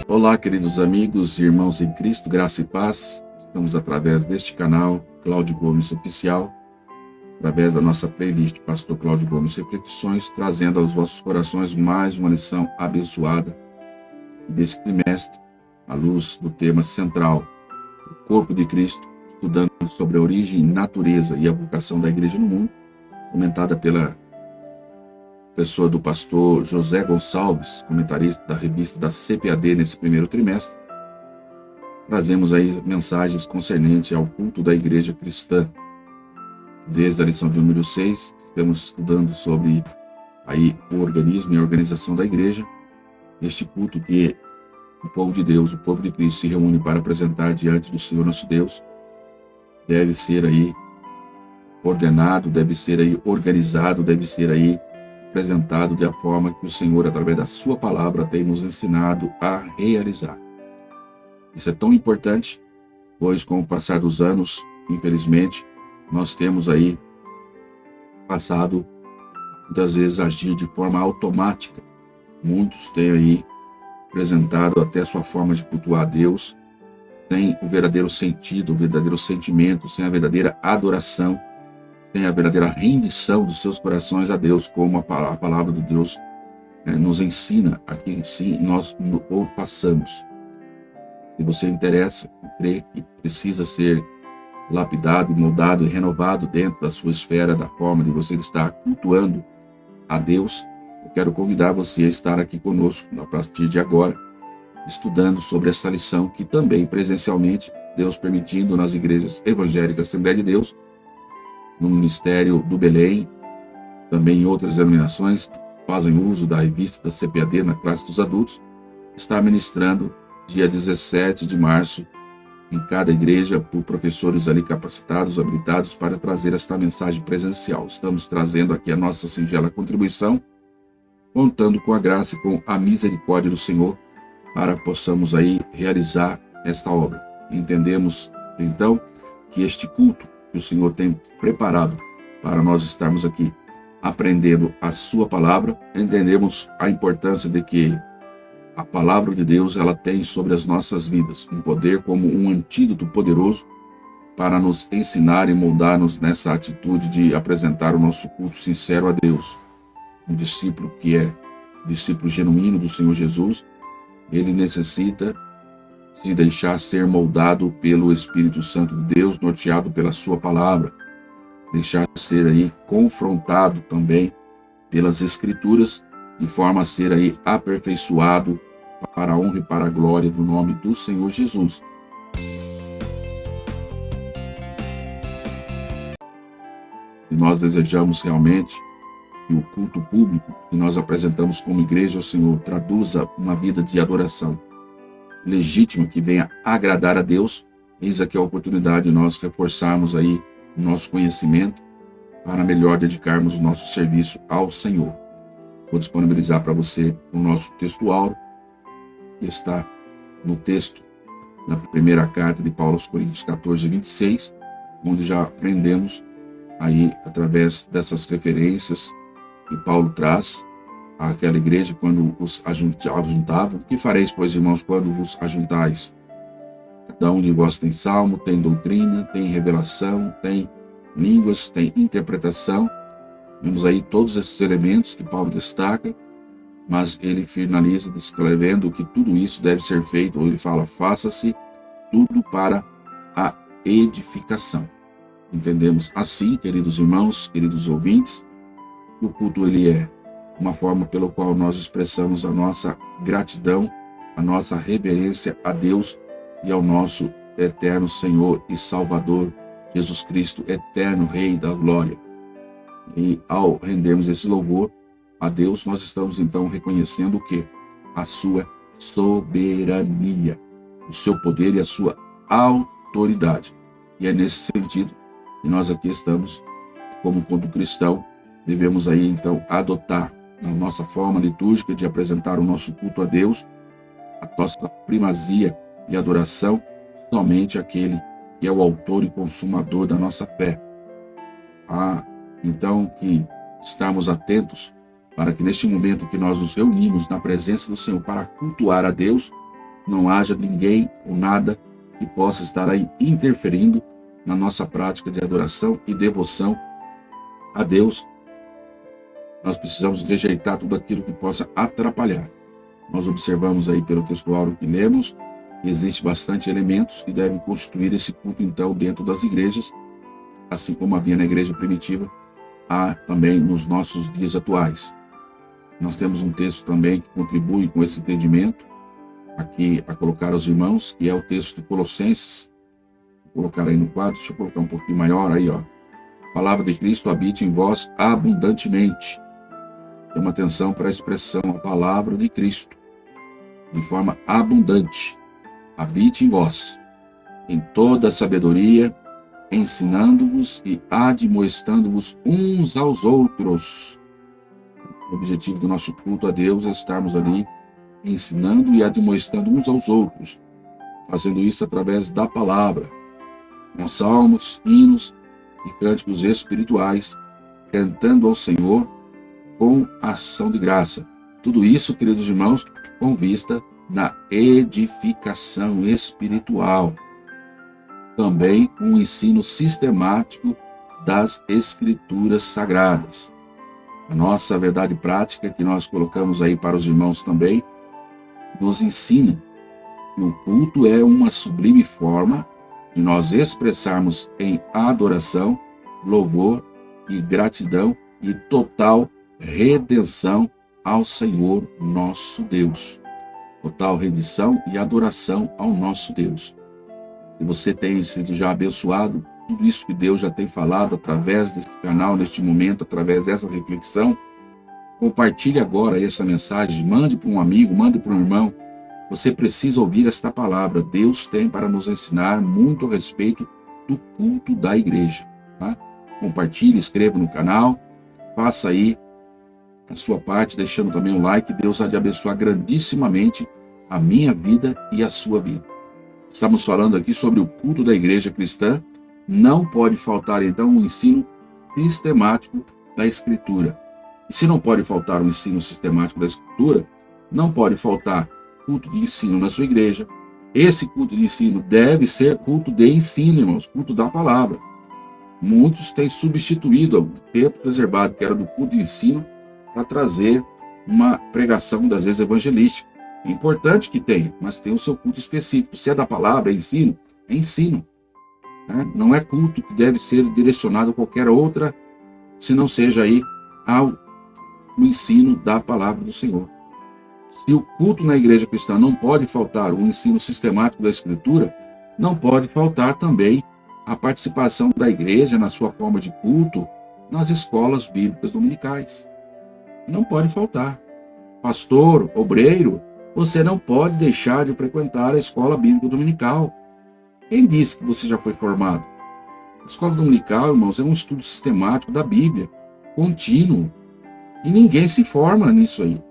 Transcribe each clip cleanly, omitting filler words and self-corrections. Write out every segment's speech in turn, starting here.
Olá, queridos amigos e irmãos em Cristo, graça e paz. Estamos através deste canal, Cláudio Gomes Oficial, através da nossa playlist Pastor Cláudio Gomes Reflexões, trazendo aos vossos corações mais uma lição abençoada desse trimestre, à luz do tema central, o corpo de Cristo, estudando sobre a origem, natureza e a vocação da igreja no mundo, comentada pela pessoa do pastor José Gonçalves, comentarista da revista da CPAD nesse primeiro trimestre. Trazemos aí mensagens concernentes ao culto da igreja cristã. Desde a lição de número 6, estamos estudando sobre aí o organismo e a organização da igreja. Este culto que o povo de Deus, o povo de Cristo se reúne para apresentar diante do Senhor nosso Deus, deve ser aí ordenado, deve ser aí organizado, deve ser aí apresentado da forma que o Senhor, através da sua palavra, tem nos ensinado a realizar. Isso é tão importante, pois com o passar dos anos, infelizmente, nós temos aí passado, muitas vezes, a agir de forma automática. Muitos têm aí apresentado até a sua forma de cultuar a Deus, sem o verdadeiro sentido, o verdadeiro sentimento, sem a verdadeira adoração, sem a verdadeira rendição dos seus corações a Deus, como a palavra de Deus nos ensina, aqui sim nós o passamos. Se você interessa e crê que precisa ser lapidado, moldado e renovado dentro da sua esfera, da forma de você estar cultuando a Deus, eu quero convidar você a estar aqui conosco a partir de agora, estudando sobre essa lição que também presencialmente, Deus permitindo, nas igrejas evangélicas Assembleia de Deus, no Ministério do Belém, também em outras denominações que fazem uso da revista da CPAD na classe dos adultos, está ministrando dia 17 de março em cada igreja por professores ali capacitados, habilitados para trazer esta mensagem presencial. Estamos trazendo aqui a nossa singela contribuição, contando com a graça e com a misericórdia do Senhor para possamos aí realizar esta obra. Entendemos então que este culto que o Senhor tem preparado para nós estarmos aqui aprendendo a sua palavra, entendemos a importância de que a palavra de Deus ela tem sobre as nossas vidas um poder como um antídoto poderoso para nos ensinar e moldar-nos nessa atitude de apresentar o nosso culto sincero a Deus. Um discípulo que é discípulo genuíno do Senhor Jesus, ele necessita se deixar ser moldado pelo Espírito Santo de Deus, norteado pela sua palavra, deixar ser aí confrontado também pelas Escrituras, de forma a ser aí aperfeiçoado para a honra e para a glória do nome do Senhor Jesus. E nós desejamos realmente que o culto público que nós apresentamos como igreja ao Senhor traduza uma vida de adoração legítima que venha agradar a Deus. Eis aqui a oportunidade de nós reforçarmos aí o nosso conhecimento para melhor dedicarmos o nosso serviço ao Senhor. Vou disponibilizar para você o nosso texto áureo, que está no texto da primeira carta de Paulo aos Coríntios 14, 26, onde já aprendemos aí, através dessas referências que Paulo traz àquela igreja quando os ajuntavam. Que fareis, pois, irmãos, quando vos ajuntais? Cada um de vós tem salmo, tem doutrina, tem revelação, tem línguas, tem interpretação. Vemos aí todos esses elementos que Paulo destaca, mas ele finaliza descrevendo que tudo isso deve ser feito, ou ele fala, faça-se tudo para a edificação. Entendemos assim, queridos irmãos, queridos ouvintes, que o culto ele é uma forma pela qual nós expressamos a nossa gratidão, a nossa reverência a Deus e ao nosso eterno Senhor e Salvador, Jesus Cristo, eterno Rei da Glória. E ao rendermos esse louvor a Deus, nós estamos então reconhecendo o quê? A sua soberania, o seu poder e a sua autoridade. E é nesse sentido que nós aqui estamos, como cristão, devemos aí então adotar na nossa forma litúrgica de apresentar o nosso culto a Deus, a nossa primazia e adoração somente àquele que é o autor e consumador da nossa fé. Então que estamos atentos para que neste momento que nós nos reunimos na presença do Senhor para cultuar a Deus, não haja ninguém ou nada que possa estar aí interferindo na nossa prática de adoração e devoção a Deus. Nós precisamos rejeitar tudo aquilo que possa atrapalhar. Nós observamos aí pelo textuário que lemos que existe bastante elementos que devem constituir esse culto, então, dentro das igrejas, assim como havia na igreja primitiva, há também nos nossos dias atuais. Nós temos um texto também que contribui com esse entendimento, aqui a colocar aos irmãos, que é o texto de Colossenses. Vou colocar aí no quadro, deixa eu colocar um pouquinho maior aí, ó. A palavra de Cristo habite em vós abundantemente. Chama atenção para a expressão, a palavra de Cristo, de forma abundante. Habite em vós, em toda sabedoria, ensinando-vos e admoestando-vos uns aos outros. O objetivo do nosso culto a Deus é estarmos ali ensinando e admoestando uns aos outros, fazendo isso através da palavra, com salmos, hinos e cânticos espirituais, cantando ao Senhor com ação de graça. Tudo isso, queridos irmãos, com vista na edificação espiritual. Também com o ensino sistemático das Escrituras Sagradas. A nossa verdade prática, que nós colocamos aí para os irmãos também, nos ensina que o culto é uma sublime forma de nós expressarmos em adoração, louvor e gratidão e total redenção ao Senhor nosso Deus. Total rendição e adoração ao nosso Deus. Se você tem sido já abençoado, tudo isso que Deus já tem falado através desse canal, neste momento, através dessa reflexão, compartilhe agora essa mensagem, mande para um amigo, mande para um irmão. Você precisa ouvir esta palavra. Deus tem para nos ensinar muito a respeito do culto da igreja. Tá? Compartilhe, inscreva no canal, faça aí a sua parte, deixando também um like. Deus vai te abençoar grandissimamente a minha vida e a sua vida. Estamos falando aqui sobre o culto da igreja cristã. Não pode faltar, então, um ensino sistemático da Escritura. E se não pode faltar um ensino sistemático da Escritura, não pode faltar culto de ensino na sua igreja. Esse culto de ensino deve ser culto de ensino, irmãos, culto da palavra. Muitos têm substituído o tempo reservado, que era do culto de ensino, para trazer uma pregação, das vezes, evangelística. É importante que tenha, mas tem o seu culto específico. Se é da palavra, é ensino, é ensino. Não é culto que deve ser direcionado a qualquer outra, se não seja aí ao ensino da palavra do Senhor. Se o culto na igreja cristã não pode faltar o ensino sistemático da Escritura, não pode faltar também a participação da igreja na sua forma de culto nas escolas bíblicas dominicais. Não pode faltar. Pastor, obreiro, você não pode deixar de frequentar a escola bíblica dominical. Quem disse que você já foi formado? A escola dominical, irmãos, é um estudo sistemático da Bíblia, contínuo. E ninguém se forma nisso aí.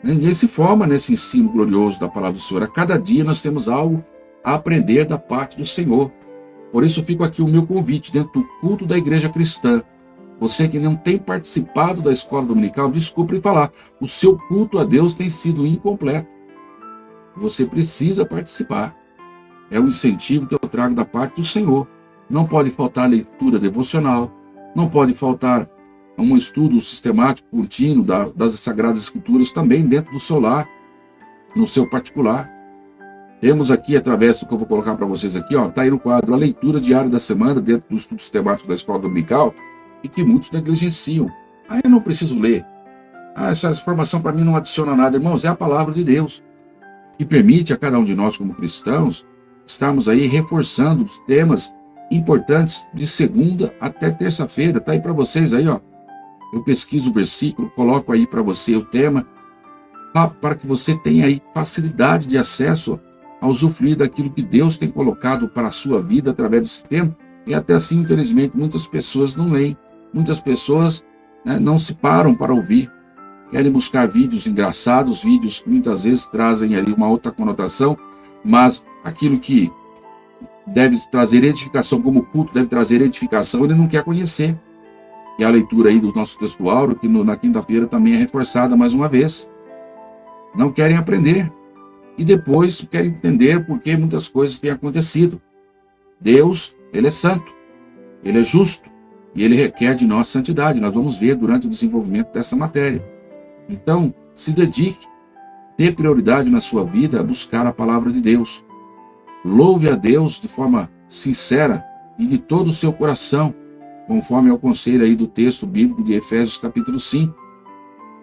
Ninguém se forma nesse ensino glorioso da palavra do Senhor. A cada dia nós temos algo a aprender da parte do Senhor. Por isso fica aqui o meu convite dentro do culto da igreja cristã. Você que não tem participado da escola dominical, desculpe falar, o seu culto a Deus tem sido incompleto. Você precisa participar. É um incentivo que eu trago da parte do Senhor. Não pode faltar leitura devocional, não pode faltar um estudo sistemático, contínuo das Sagradas Escrituras também dentro do seu lar, no seu particular. Temos aqui, através do que eu vou colocar para vocês aqui, está aí no quadro, a leitura diária da semana dentro do estudo sistemático da escola dominical, e que muitos negligenciam. Eu não preciso ler. Essa informação para mim não adiciona nada. Irmãos, é a palavra de Deus, que permite a cada um de nós como cristãos estarmos aí reforçando os temas importantes de segunda até terça-feira. Está aí para vocês aí, Eu pesquiso o versículo, coloco aí para você o tema, para que você tenha aí facilidade de acesso a usufruir daquilo que Deus tem colocado para a sua vida através desse tema. E até assim, infelizmente, muitas pessoas não leem. Muitas pessoas não se param para ouvir. Querem buscar vídeos engraçados, vídeos que muitas vezes trazem ali uma outra conotação, mas aquilo que deve trazer edificação, como o culto deve trazer edificação, ele não quer conhecer. E a leitura aí do nosso textuário, que na quinta-feira também é reforçada mais uma vez. Não querem aprender. e depois querem entender por que muitas coisas têm acontecido. Deus, Ele é santo, Ele é justo, e Ele requer de nós santidade. Nós vamos ver durante o desenvolvimento dessa matéria. Então, se dedique, dê prioridade na sua vida a buscar a palavra de Deus. Louve a Deus de forma sincera e de todo o seu coração, conforme é o conselho aí do texto bíblico de Efésios capítulo 5.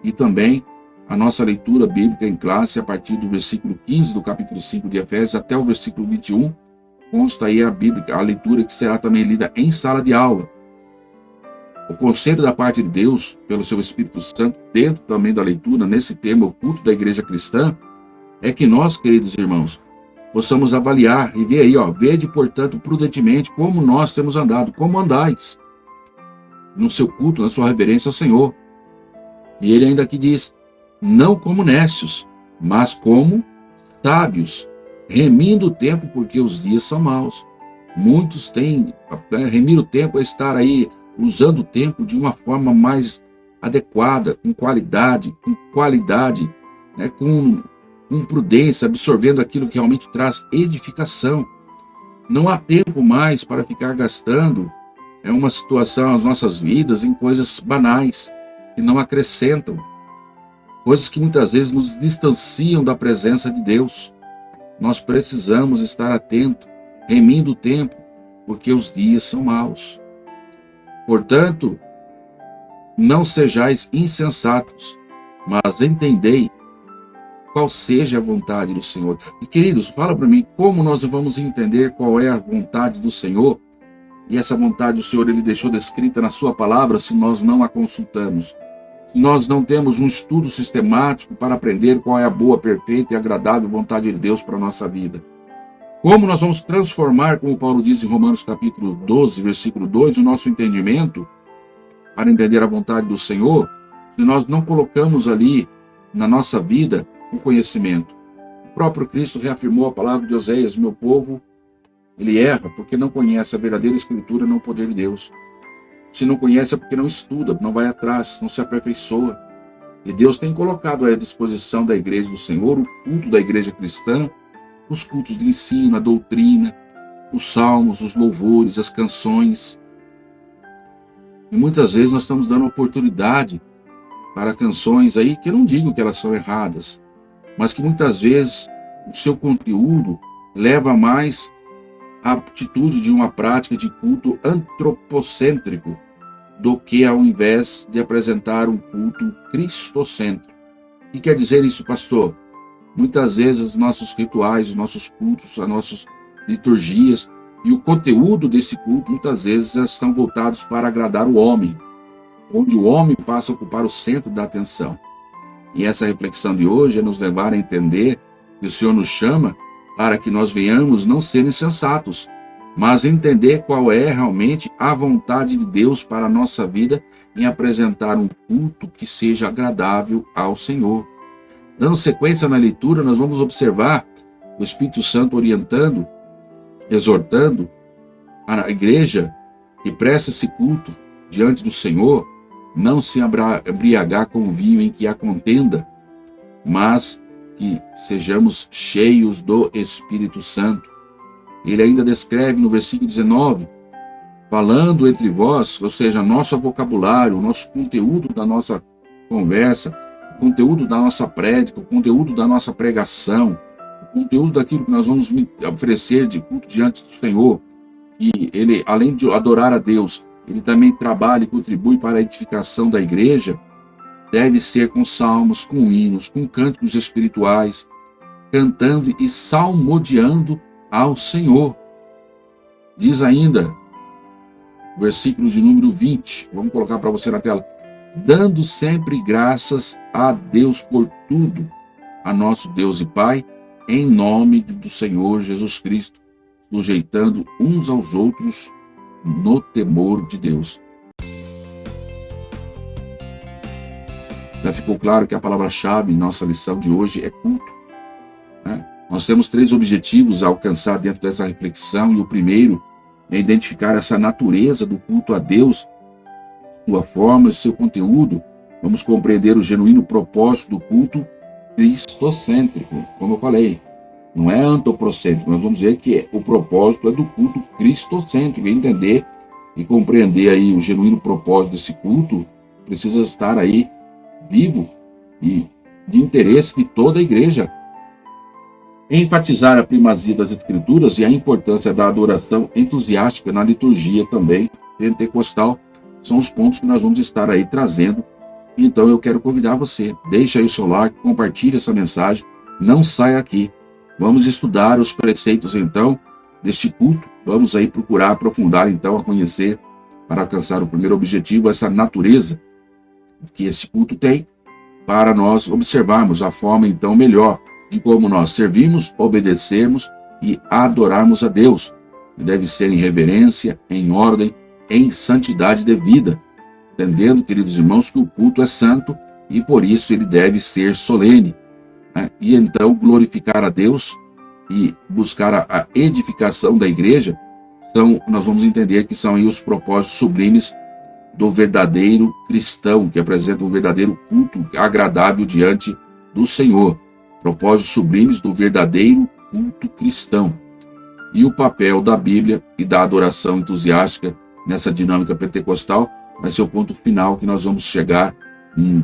E também a nossa leitura bíblica em classe, a partir do versículo 15 do capítulo 5 de Efésios até o versículo 21, consta aí a leitura que será também lida em sala de aula. O conselho da parte de Deus, pelo seu Espírito Santo, dentro também da leitura, nesse tema, o culto da igreja cristã, é que nós, queridos irmãos, possamos avaliar e ver aí, vede, portanto, prudentemente como nós temos andado, como andais no seu culto, na sua reverência ao Senhor. E ele ainda aqui diz, não como necios, mas como sábios, remindo o tempo, porque os dias são maus. Muitos têm, remir o tempo é estar aí usando o tempo de uma forma mais adequada, com qualidade, né, com prudência, absorvendo aquilo que realmente traz edificação. Não há tempo mais para ficar gastando uma situação, as nossas vidas, em coisas banais, que não acrescentam, coisas que muitas vezes nos distanciam da presença de Deus. Nós precisamos estar atentos, remindo o tempo, porque os dias são maus. Portanto, não sejais insensatos, mas entendei qual seja a vontade do Senhor. E, queridos, fala para mim, como nós vamos entender qual é a vontade do Senhor? E essa vontade do Senhor Ele deixou descrita na sua palavra se nós não a consultamos. Se nós não temos um estudo sistemático para aprender qual é a boa, perfeita e agradável vontade de Deus para a nossa vida. Como nós vamos transformar, como Paulo diz em Romanos capítulo 12, versículo 2, o nosso entendimento para entender a vontade do Senhor, se nós não colocamos ali na nossa vida o conhecimento. O próprio Cristo reafirmou a palavra de Oséias, meu povo, ele erra porque não conhece a verdadeira Escritura, não o poder de Deus. Se não conhece é porque não estuda, não vai atrás, não se aperfeiçoa. E Deus tem colocado à disposição da igreja do Senhor o culto da igreja cristã, os cultos de ensino, a doutrina, os salmos, os louvores, as canções. E muitas vezes nós estamos dando oportunidade para canções aí que eu não digo que elas são erradas, mas que muitas vezes o seu conteúdo leva mais à atitude de uma prática de culto antropocêntrico do que ao invés de apresentar um culto cristocêntrico. O que quer dizer isso, pastor? Muitas vezes os nossos rituais, os nossos cultos, as nossas liturgias e o conteúdo desse culto muitas vezes estão voltados para agradar o homem, onde o homem passa a ocupar o centro da atenção. E essa reflexão de hoje é nos levar a entender que o Senhor nos chama para que nós venhamos não ser insensatos, mas entender qual é realmente a vontade de Deus para a nossa vida em apresentar um culto que seja agradável ao Senhor. Dando sequência na leitura, nós vamos observar o Espírito Santo orientando, exortando a igreja que presta esse culto diante do Senhor, não se embriagar com o vinho em que há contenda, mas que sejamos cheios do Espírito Santo. Ele ainda descreve no versículo 19, falando entre vós, ou seja, nosso vocabulário, o nosso conteúdo da nossa conversa, o conteúdo da nossa prédica, o conteúdo da nossa pregação, o conteúdo daquilo que nós vamos oferecer de culto diante do Senhor. E ele, além de adorar a Deus, ele também trabalha e contribui para a edificação da igreja, deve ser com salmos, com hinos, com cânticos espirituais, cantando e salmodiando ao Senhor. Diz ainda, versículo de número 20, vamos colocar para você na tela, dando sempre graças a Deus por tudo, a nosso Deus e Pai, em nome do Senhor Jesus Cristo, sujeitando uns aos outros no temor de Deus. Já ficou claro que a palavra-chave em nossa lição de hoje é culto, né? Nós temos 3 objetivos a alcançar dentro dessa reflexão, e o primeiro é identificar essa natureza do culto a Deus, sua forma e seu conteúdo. Vamos compreender o genuíno propósito do culto cristocêntrico, como eu falei. Não é antropocêntrico, nós vamos dizer que o propósito é do culto cristocêntrico. Entender e compreender aí o genuíno propósito desse culto precisa estar aí vivo e de interesse de toda a igreja. Enfatizar a primazia das escrituras e a importância da adoração entusiástica na liturgia também pentecostal são os pontos que nós vamos estar aí trazendo. Então eu quero convidar você, deixa aí o seu like, compartilhe essa mensagem, não saia aqui. Vamos estudar os preceitos então deste culto, vamos aí procurar aprofundar então a conhecer para alcançar o primeiro objetivo, essa natureza que esse culto tem, para nós observarmos a forma então melhor de como nós servimos, obedecermos e adorarmos a Deus. Deve ser em reverência, em ordem, em santidade devida, entendendo, queridos irmãos, que o culto é santo e por isso ele deve ser solene, né? E então glorificar a Deus e buscar a edificação da igreja, nós vamos entender que são aí os propósitos sublimes do verdadeiro cristão, que apresenta um verdadeiro culto agradável diante do Senhor. Propósitos sublimes do verdadeiro culto cristão. E o papel da Bíblia e da adoração entusiástica nessa dinâmica pentecostal vai ser o ponto final que nós vamos chegar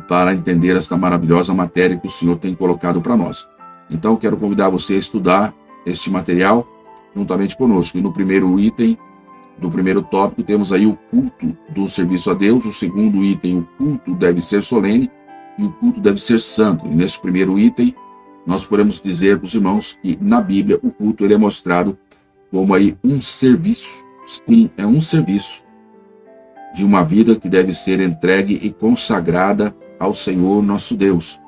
para entender esta maravilhosa matéria que o Senhor tem colocado para nós. Então, quero convidar você a estudar este material juntamente conosco. E no primeiro item, do primeiro tópico, temos aí o culto do serviço a Deus. O segundo item, o culto deve ser solene e o culto deve ser santo. E nesse primeiro item, nós podemos dizer para os irmãos que na Bíblia o culto ele é mostrado como aí um serviço. Sim, é um serviço de uma vida que deve ser entregue e consagrada ao Senhor nosso Deus.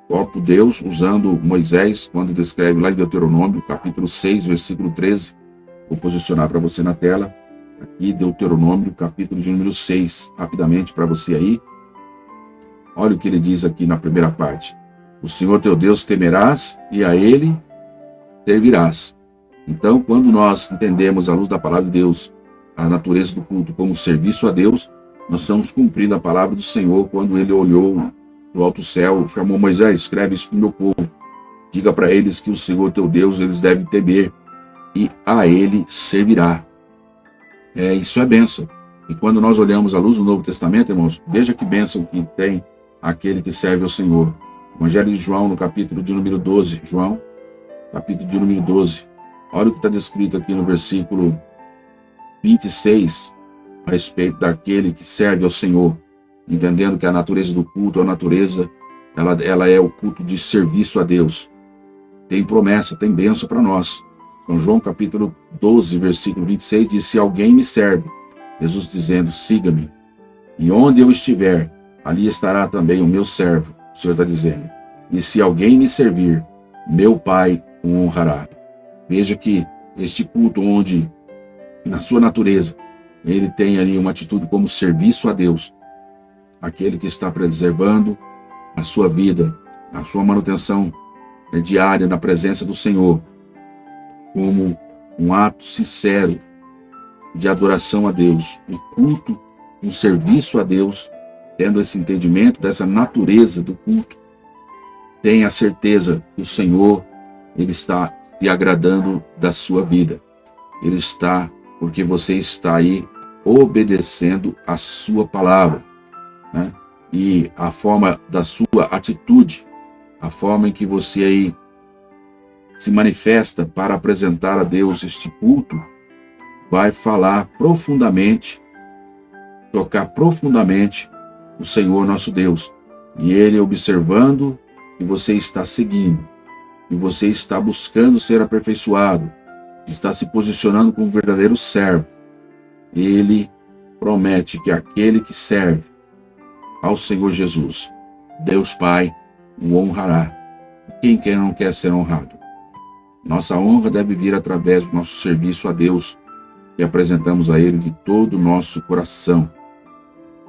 O próprio Deus, usando Moisés, quando descreve lá em Deuteronômio, capítulo 6, versículo 13, vou posicionar para você na tela, aqui Deuteronômio, capítulo de número 6, rapidamente para você aí. Olha o que ele diz aqui na primeira parte. O Senhor teu Deus temerás e a Ele servirás. Então, quando nós entendemos à luz da palavra de Deus a natureza do culto como serviço a Deus, nós estamos cumprindo a palavra do Senhor quando Ele olhou do alto céu, chamou Moisés, escreve isso para o meu povo. Diga para eles que o Senhor teu Deus eles devem temer e a Ele servirá. Isso é bênção. E quando nós olhamos à luz do Novo Testamento, irmãos, veja que bênção que tem aquele que serve ao Senhor. Evangelho de João, no capítulo de número 12. João, capítulo de número 12. Olha o que está descrito aqui no versículo 26, a respeito daquele que serve ao Senhor. Entendendo que a natureza do culto, a natureza, ela é o culto de serviço a Deus. Tem promessa, tem bênção para nós. São João capítulo 12, versículo 26, diz, se alguém me serve, Jesus dizendo, siga-me. E onde eu estiver, ali estará também o meu servo, o Senhor está dizendo. E se alguém me servir, meu Pai o honrará. Veja que este culto onde, na sua natureza, ele tem ali uma atitude como serviço a Deus. Aquele que está preservando a sua vida, a sua manutenção diária na presença do Senhor, como um ato sincero de adoração a Deus, um culto, um serviço a Deus, tendo esse entendimento dessa natureza do culto, tenha a certeza que o Senhor, Ele está se agradando da sua vida. Ele está, porque você está aí obedecendo a sua palavra, né? E a forma da sua atitude, a forma em que você aí se manifesta para apresentar a Deus este culto, vai falar profundamente, tocar profundamente o Senhor nosso Deus. E Ele observando que você está seguindo, que você está buscando ser aperfeiçoado, está se posicionando como um verdadeiro servo. Ele promete que aquele que serve ao Senhor Jesus, Deus Pai, o honrará. Quem não quer ser honrado? Nossa honra deve vir através do nosso serviço a Deus, que apresentamos a Ele de todo o nosso coração.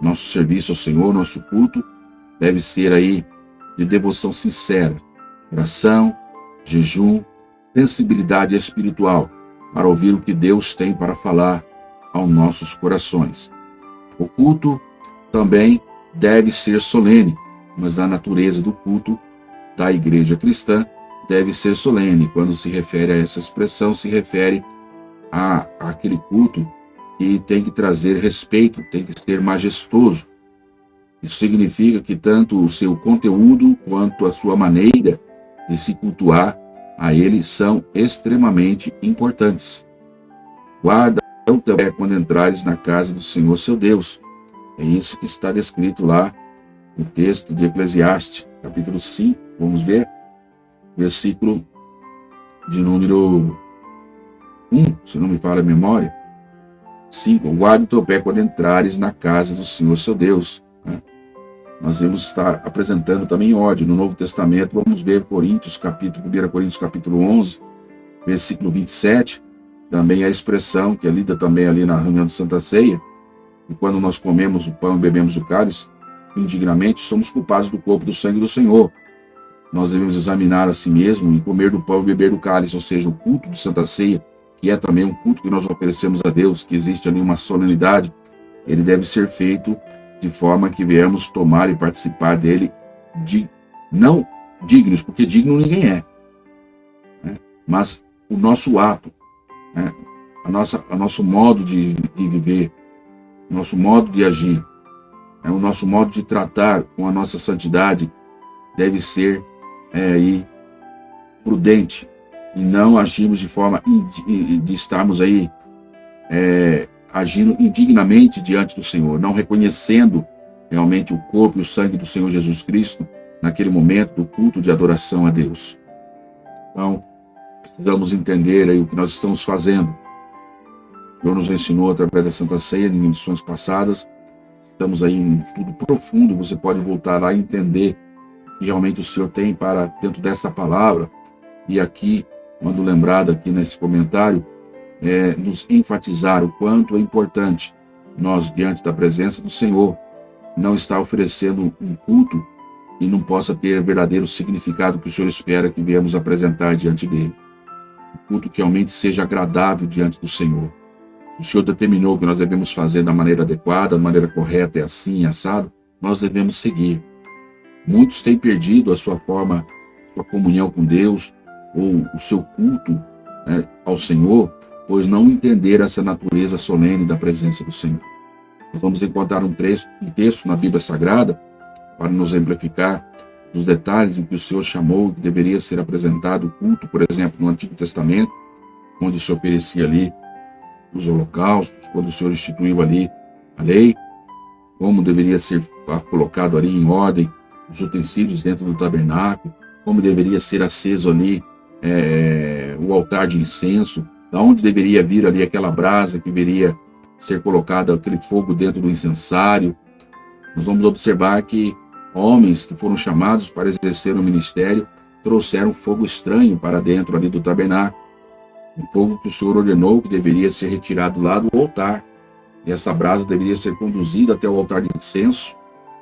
Nosso serviço ao Senhor, nosso culto, deve ser aí de devoção sincera, oração, jejum, sensibilidade espiritual, para ouvir o que Deus tem para falar aos nossos corações. O culto também deve ser solene, mas na natureza do culto da igreja cristã deve ser solene. Quando se refere a essa expressão, se refere àquele culto que tem que trazer respeito, tem que ser majestoso. Isso significa que tanto o seu conteúdo quanto a sua maneira de se cultuar a ele são extremamente importantes. Guarda o teu pé quando entrares na casa do Senhor seu Deus. É isso que está descrito lá no texto de Eclesiastes, capítulo 5. Vamos ver, versículo de número 1, se não me falha a memória. 5. Guarda o teu pé quando entrares na casa do Senhor seu Deus. Nós vamos estar apresentando também ordem no Novo Testamento. Vamos ver 1 Coríntios capítulo 11, versículo 27. Também a expressão que é lida também ali na reunião de Santa Ceia. E quando nós comemos o pão e bebemos o cálice, indignamente somos culpados do corpo e do sangue do Senhor. Nós devemos examinar a si mesmo e comer do pão e beber do cálice, ou seja, o culto de Santa Ceia, que é também um culto que nós oferecemos a Deus, que existe ali uma solenidade. Ele deve ser feito de forma que viemos tomar e participar dele, não dignos, porque digno ninguém é, né? Mas o nosso ato, né? o nosso modo de viver, o nosso modo de agir, o nosso modo de tratar com a nossa santidade deve ser prudente, e não agirmos de forma de estarmos aí agindo indignamente diante do Senhor, não reconhecendo realmente o corpo e o sangue do Senhor Jesus Cristo naquele momento do culto de adoração a Deus. Então, precisamos entender aí o que nós estamos fazendo. O Senhor nos ensinou através da Santa Ceia, em lições passadas. Estamos aí em um estudo profundo, você pode voltar lá e entender o que realmente o Senhor tem para dentro dessa palavra. E aqui, quando lembrado aqui nesse comentário, nos enfatizar o quanto é importante nós, diante da presença do Senhor, não estar oferecendo um culto e não possa ter verdadeiro significado que o Senhor espera que viemos apresentar diante dele. Um culto que realmente seja agradável diante do Senhor. Se o Senhor determinou que nós devemos fazer da maneira adequada, da maneira correta, é assim, assado, nós devemos seguir. Muitos têm perdido a sua forma, sua comunhão com Deus, ou o seu culto ao Senhor, pois não entenderam essa natureza solene da presença do Senhor. Nós vamos encontrar um texto na Bíblia Sagrada para nos exemplificar os detalhes em que o Senhor chamou que deveria ser apresentado o culto, por exemplo, no Antigo Testamento, onde se oferecia ali os holocaustos, quando o Senhor instituiu ali a lei, como deveria ser colocado ali em ordem os utensílios dentro do tabernáculo, como deveria ser aceso ali o altar de incenso, da onde deveria vir ali aquela brasa que deveria ser colocada, aquele fogo dentro do incensário. Nós vamos observar que homens que foram chamados para exercer o ministério trouxeram fogo estranho para dentro ali do tabernáculo. Um fogo que o Senhor ordenou que deveria ser retirado lá do altar. E essa brasa deveria ser conduzida até o altar de incenso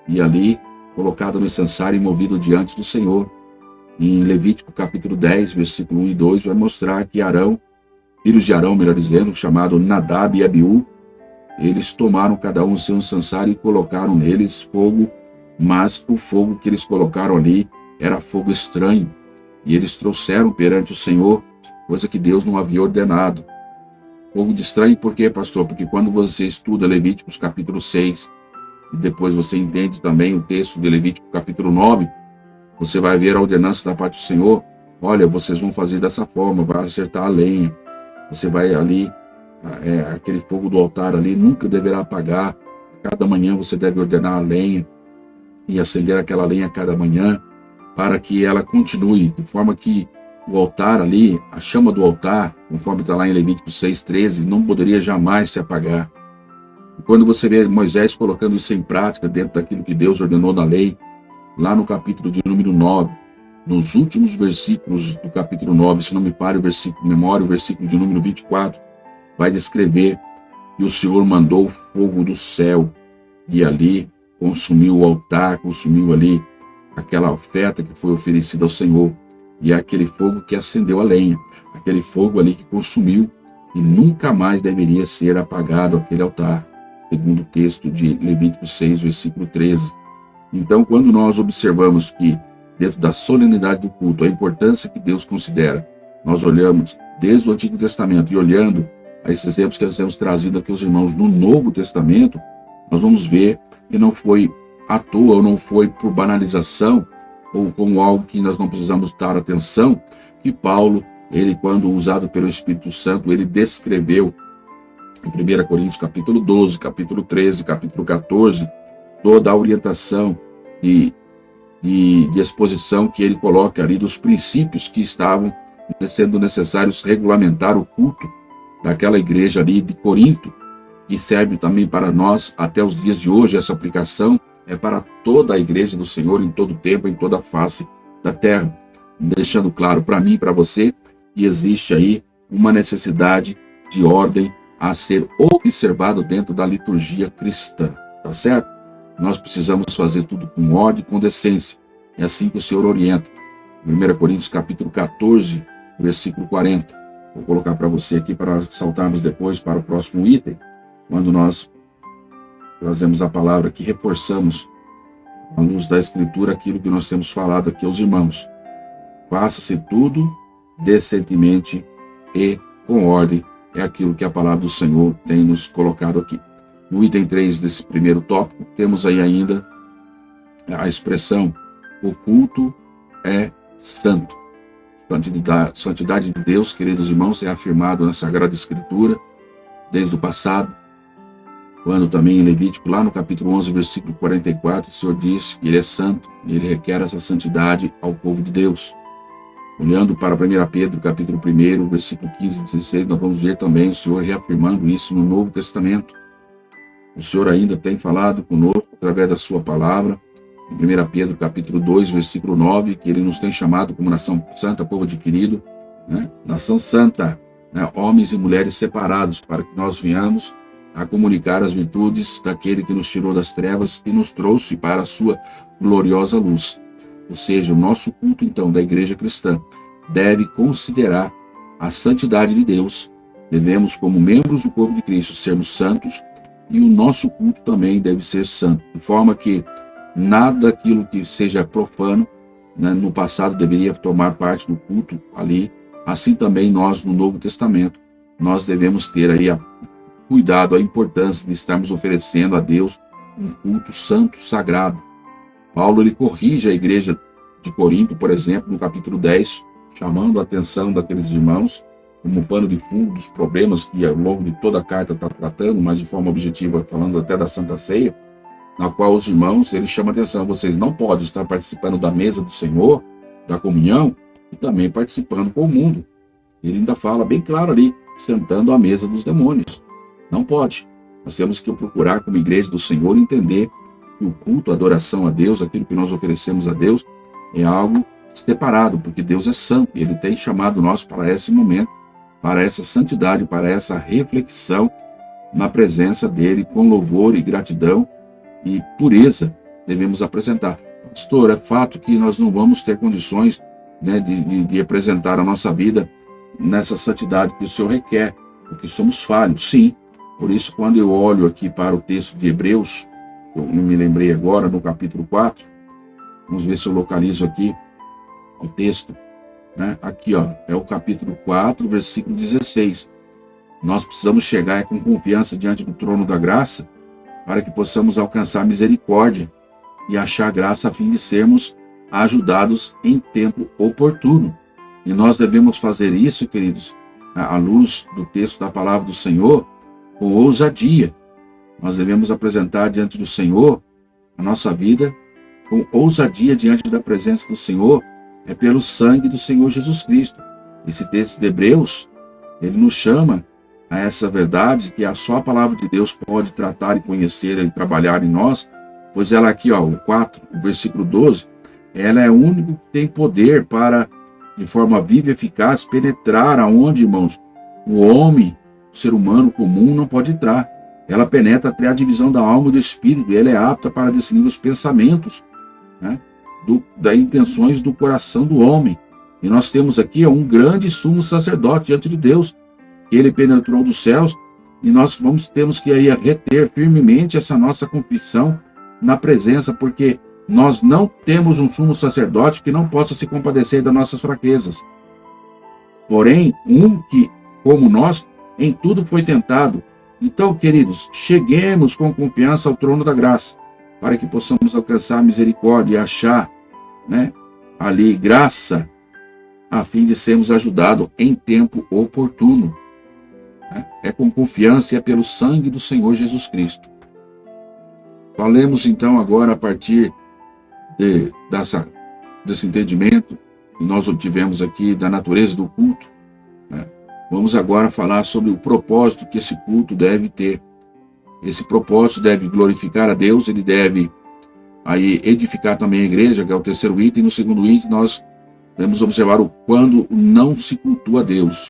e ali colocada no incensário e movido diante do Senhor. Em Levítico capítulo 10, versículo 1 e 2, vai mostrar que Arão, filhos de Arão, melhor dizendo, chamado Nadab e Abiú, eles tomaram cada um o seu incensário e colocaram neles fogo, mas o fogo que eles colocaram ali era fogo estranho, e eles trouxeram perante o Senhor, coisa que Deus não havia ordenado. Fogo de estranho por quê, pastor? Porque quando você estuda Levíticos capítulo 6, e depois você entende também o texto de Levítico capítulo 9, você vai ver a ordenança da parte do Senhor. Olha, vocês vão fazer dessa forma, vai acertar a lenha. Você vai ali, aquele fogo do altar ali nunca deverá apagar. Cada manhã você deve ordenar a lenha e acender aquela lenha cada manhã para que ela continue, de forma que o altar ali, a chama do altar, conforme está lá em Levítico 6,13, não poderia jamais se apagar. E quando você vê Moisés colocando isso em prática dentro daquilo que Deus ordenou na lei, lá no capítulo de número 9, nos últimos versículos do capítulo 9, se não me falha o versículo de número 24, vai descrever que o Senhor mandou fogo do céu e ali consumiu o altar, consumiu ali aquela oferta que foi oferecida ao Senhor. E é aquele fogo que acendeu a lenha, aquele fogo ali que consumiu e nunca mais deveria ser apagado aquele altar, segundo o texto de Levítico 6, versículo 13. Então, quando nós observamos que dentro da solenidade do culto, a importância que Deus considera. Nós olhamos desde o Antigo Testamento e olhando a esses exemplos que nós temos trazido aqui aos irmãos no Novo Testamento, nós vamos ver que não foi à toa ou não foi por banalização ou como algo que nós não precisamos dar atenção, que Paulo, ele quando usado pelo Espírito Santo, ele descreveu em 1 Coríntios capítulo 12, capítulo 13, capítulo 14, toda a orientação de exposição que ele coloca ali dos princípios que estavam sendo necessários regulamentar o culto daquela igreja ali de Corinto, que serve também para nós até os dias de hoje. Essa aplicação é para toda a igreja do Senhor em todo tempo, em toda a face da terra, deixando claro para mim e para você que existe aí uma necessidade de ordem a ser observado dentro da liturgia cristã, tá certo? Nós precisamos fazer tudo com ordem e com decência. É assim que o Senhor orienta. 1 Coríntios capítulo 14, versículo 40. Vou colocar para você aqui para saltarmos depois para o próximo item, quando nós trazemos a palavra que reforçamos, à luz da Escritura, aquilo que nós temos falado aqui aos irmãos. Faça-se tudo decentemente e com ordem. É aquilo que a palavra do Senhor tem nos colocado aqui. No item 3 desse primeiro tópico, temos aí ainda a expressão: o culto é santo. Santidade de Deus, queridos irmãos, é afirmado na Sagrada Escritura desde o passado, quando também em Levítico, lá no capítulo 11, versículo 44, o Senhor diz que Ele é santo e Ele requer essa santidade ao povo de Deus. Olhando para 1 Pedro, capítulo 1, versículo 15 e 16, nós vamos ver também o Senhor reafirmando isso no Novo Testamento. O Senhor ainda tem falado conosco através da sua palavra, em 1 Pedro, capítulo 2, versículo 9, que Ele nos tem chamado como nação santa, povo adquirido, né? Nação santa, né? Homens e mulheres separados, para que nós venhamos a comunicar as virtudes daquele que nos tirou das trevas e nos trouxe para a sua gloriosa luz. Ou seja, o nosso culto, então, da igreja cristã deve considerar a santidade de Deus. Devemos, como membros do corpo de Cristo, sermos santos, e o nosso culto também deve ser santo, de forma que nada daquilo que seja profano, né, no passado deveria tomar parte do culto ali. Assim também nós, no Novo Testamento, nós devemos ter aí cuidado, a importância de estarmos oferecendo a Deus um culto santo, sagrado. Paulo, ele corrige a igreja de Corinto, por exemplo, no capítulo 10, chamando a atenção daqueles irmãos, como pano de fundo dos problemas que ao longo de toda a carta está tratando, mas de forma objetiva, falando até da Santa Ceia, na qual os irmãos, ele chama a atenção: vocês não podem estar participando da mesa do Senhor, da comunhão, e também participando com o mundo. Ele ainda fala bem claro ali, sentando à mesa dos demônios. Não pode. Nós temos que procurar, como igreja do Senhor, entender que o culto, a adoração a Deus, aquilo que nós oferecemos a Deus, é algo separado, porque Deus é santo, e Ele tem chamado nós para esse momento, para essa santidade, para essa reflexão na presença dEle, com louvor e gratidão e pureza devemos apresentar. Pastor, é fato que nós não vamos ter condições, né, de apresentar a nossa vida nessa santidade que o Senhor requer, porque somos falhos, sim. Por isso, quando eu olho aqui para o texto de Hebreus, eu me lembrei agora, no capítulo 4, vamos ver se eu localizo aqui o texto, né? Aqui, ó, é o capítulo 4, versículo 16. Nós precisamos chegar com confiança diante do trono da graça, para que possamos alcançar misericórdia e achar graça a fim de sermos ajudados em tempo oportuno. E nós devemos fazer isso, queridos, à luz do texto da palavra do Senhor, com ousadia. Nós devemos apresentar diante do Senhor a nossa vida com ousadia diante da presença do Senhor, é pelo sangue do Senhor Jesus Cristo. Esse texto de Hebreus, ele nos chama a essa verdade que só a palavra de Deus pode tratar e conhecer e trabalhar em nós, pois ela aqui, ó, o 4, o versículo 12, ela é o único que tem poder para, de forma viva e eficaz, penetrar aonde, irmãos, o homem, o ser humano comum não pode entrar. Ela penetra até a divisão da alma e do espírito, e ela é apta para discernir os pensamentos, né, das intenções do coração do homem. E nós temos aqui um grande sumo sacerdote diante de Deus, que ele penetrou dos céus, e nós temos que aí reter firmemente essa nossa confissão na presença, porque nós não temos um sumo sacerdote que não possa se compadecer das nossas fraquezas. Porém, um que, como nós, em tudo foi tentado. Então, queridos, cheguemos com confiança ao trono da graça, para que possamos alcançar misericórdia e achar, ali graça, a fim de sermos ajudados em tempo oportuno. É com confiança e é pelo sangue do Senhor Jesus Cristo. Falemos então agora a partir desse entendimento que nós obtivemos aqui da natureza do culto. Vamos agora falar sobre o propósito que esse culto deve ter. Esse propósito deve glorificar a Deus, ele deve aí edificar também a igreja, que é o terceiro item. No segundo item, nós devemos observar o quando não se cultua a Deus.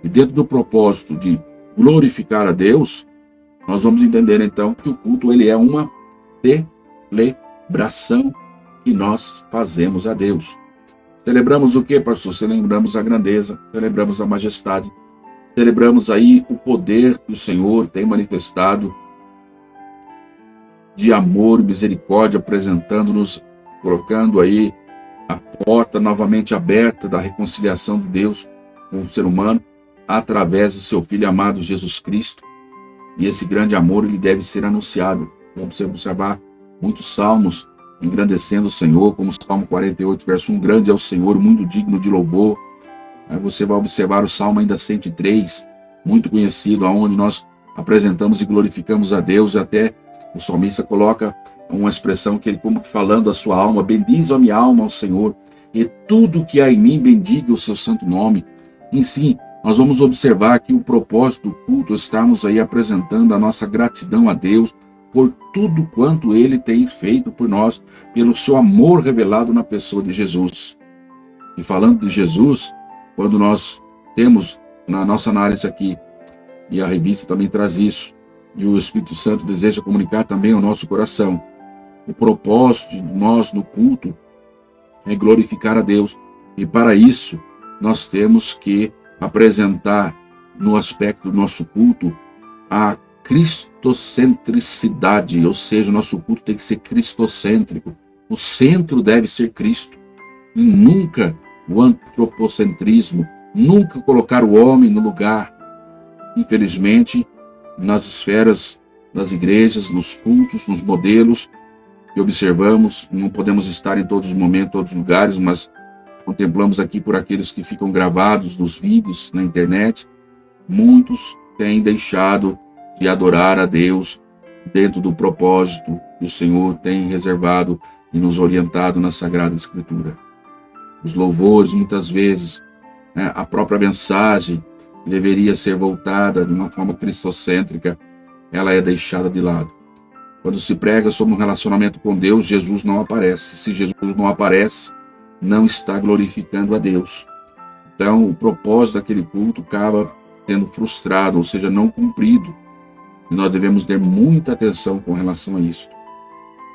E dentro do propósito de glorificar a Deus, nós vamos entender então que o culto ele é uma celebração que nós fazemos a Deus. Celebramos o que, pastor? Celebramos a grandeza, celebramos a majestade, celebramos aí o poder que o Senhor tem manifestado de amor e misericórdia, apresentando-nos, colocando aí a porta novamente aberta da reconciliação de Deus com o ser humano, através do seu Filho amado Jesus Cristo. E esse grande amor ele deve ser anunciado. Vamos observar muitos salmos engrandecendo o Senhor, como o Salmo 48, verso 1, grande é o Senhor, muito digno de louvor. Aí você vai observar o Salmo ainda 103, muito conhecido, onde nós apresentamos e glorificamos a Deus, e até o salmista coloca uma expressão que ele, como falando a sua alma, bendize a minha alma ao Senhor, e tudo que há em mim bendiga o seu santo nome. Em si, nós vamos observar que o propósito do culto, estamos aí apresentando a nossa gratidão a Deus por tudo quanto Ele tem feito por nós, pelo seu amor revelado na pessoa de Jesus. E falando de Jesus, quando nós temos na nossa análise aqui, e a revista também traz isso, e o Espírito Santo deseja comunicar também ao nosso coração, o propósito de nós no culto é glorificar a Deus. E para isso, nós temos que apresentar no aspecto do nosso culto a cristocentricidade, ou seja, o nosso culto tem que ser cristocêntrico. O centro deve ser Cristo, e nunca o antropocentrismo, nunca colocar o homem no lugar. Infelizmente, nas esferas das igrejas, nos cultos, nos modelos que observamos, não podemos estar em todos os momentos, todos os lugares, mas contemplamos aqui por aqueles que ficam gravados nos vídeos na internet, muitos têm deixado de adorar a Deus dentro do propósito que o Senhor tem reservado e nos orientado na Sagrada Escritura. Os louvores, muitas vezes, a própria mensagem que deveria ser voltada de uma forma cristocêntrica, ela é deixada de lado. Quando se prega sobre um relacionamento com Deus, Jesus não aparece. Se Jesus não aparece, não está glorificando a Deus. Então, o propósito daquele culto acaba sendo frustrado, ou seja, não cumprido. E nós devemos ter muita atenção com relação a isso.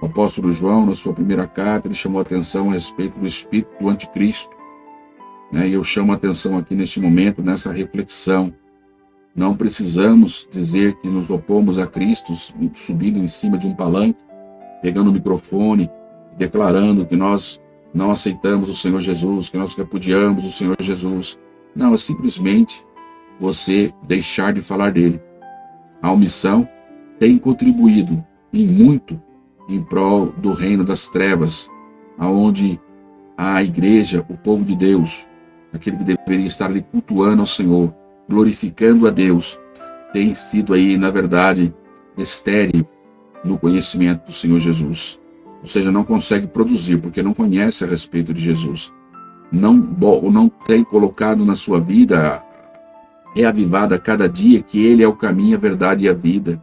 O apóstolo João, na sua primeira carta, ele chamou a atenção a respeito do espírito do anticristo. E eu chamo a atenção aqui neste momento, nessa reflexão. Não precisamos dizer que nos opomos a Cristo, subindo em cima de um palanque, pegando o microfone, declarando que nós não aceitamos o Senhor Jesus, que nós repudiamos o Senhor Jesus. Não, é simplesmente você deixar de falar dele. A omissão tem contribuído em muito em prol do reino das trevas, aonde a igreja, o povo de Deus, aquele que deveria estar ali cultuando ao Senhor, glorificando a Deus, tem sido aí, na verdade, estéril no conhecimento do Senhor Jesus. Ou seja, não consegue produzir, porque não conhece a respeito de Jesus. Não tem colocado na sua vida, reavivada a cada dia, que Ele é o caminho, a verdade e a vida.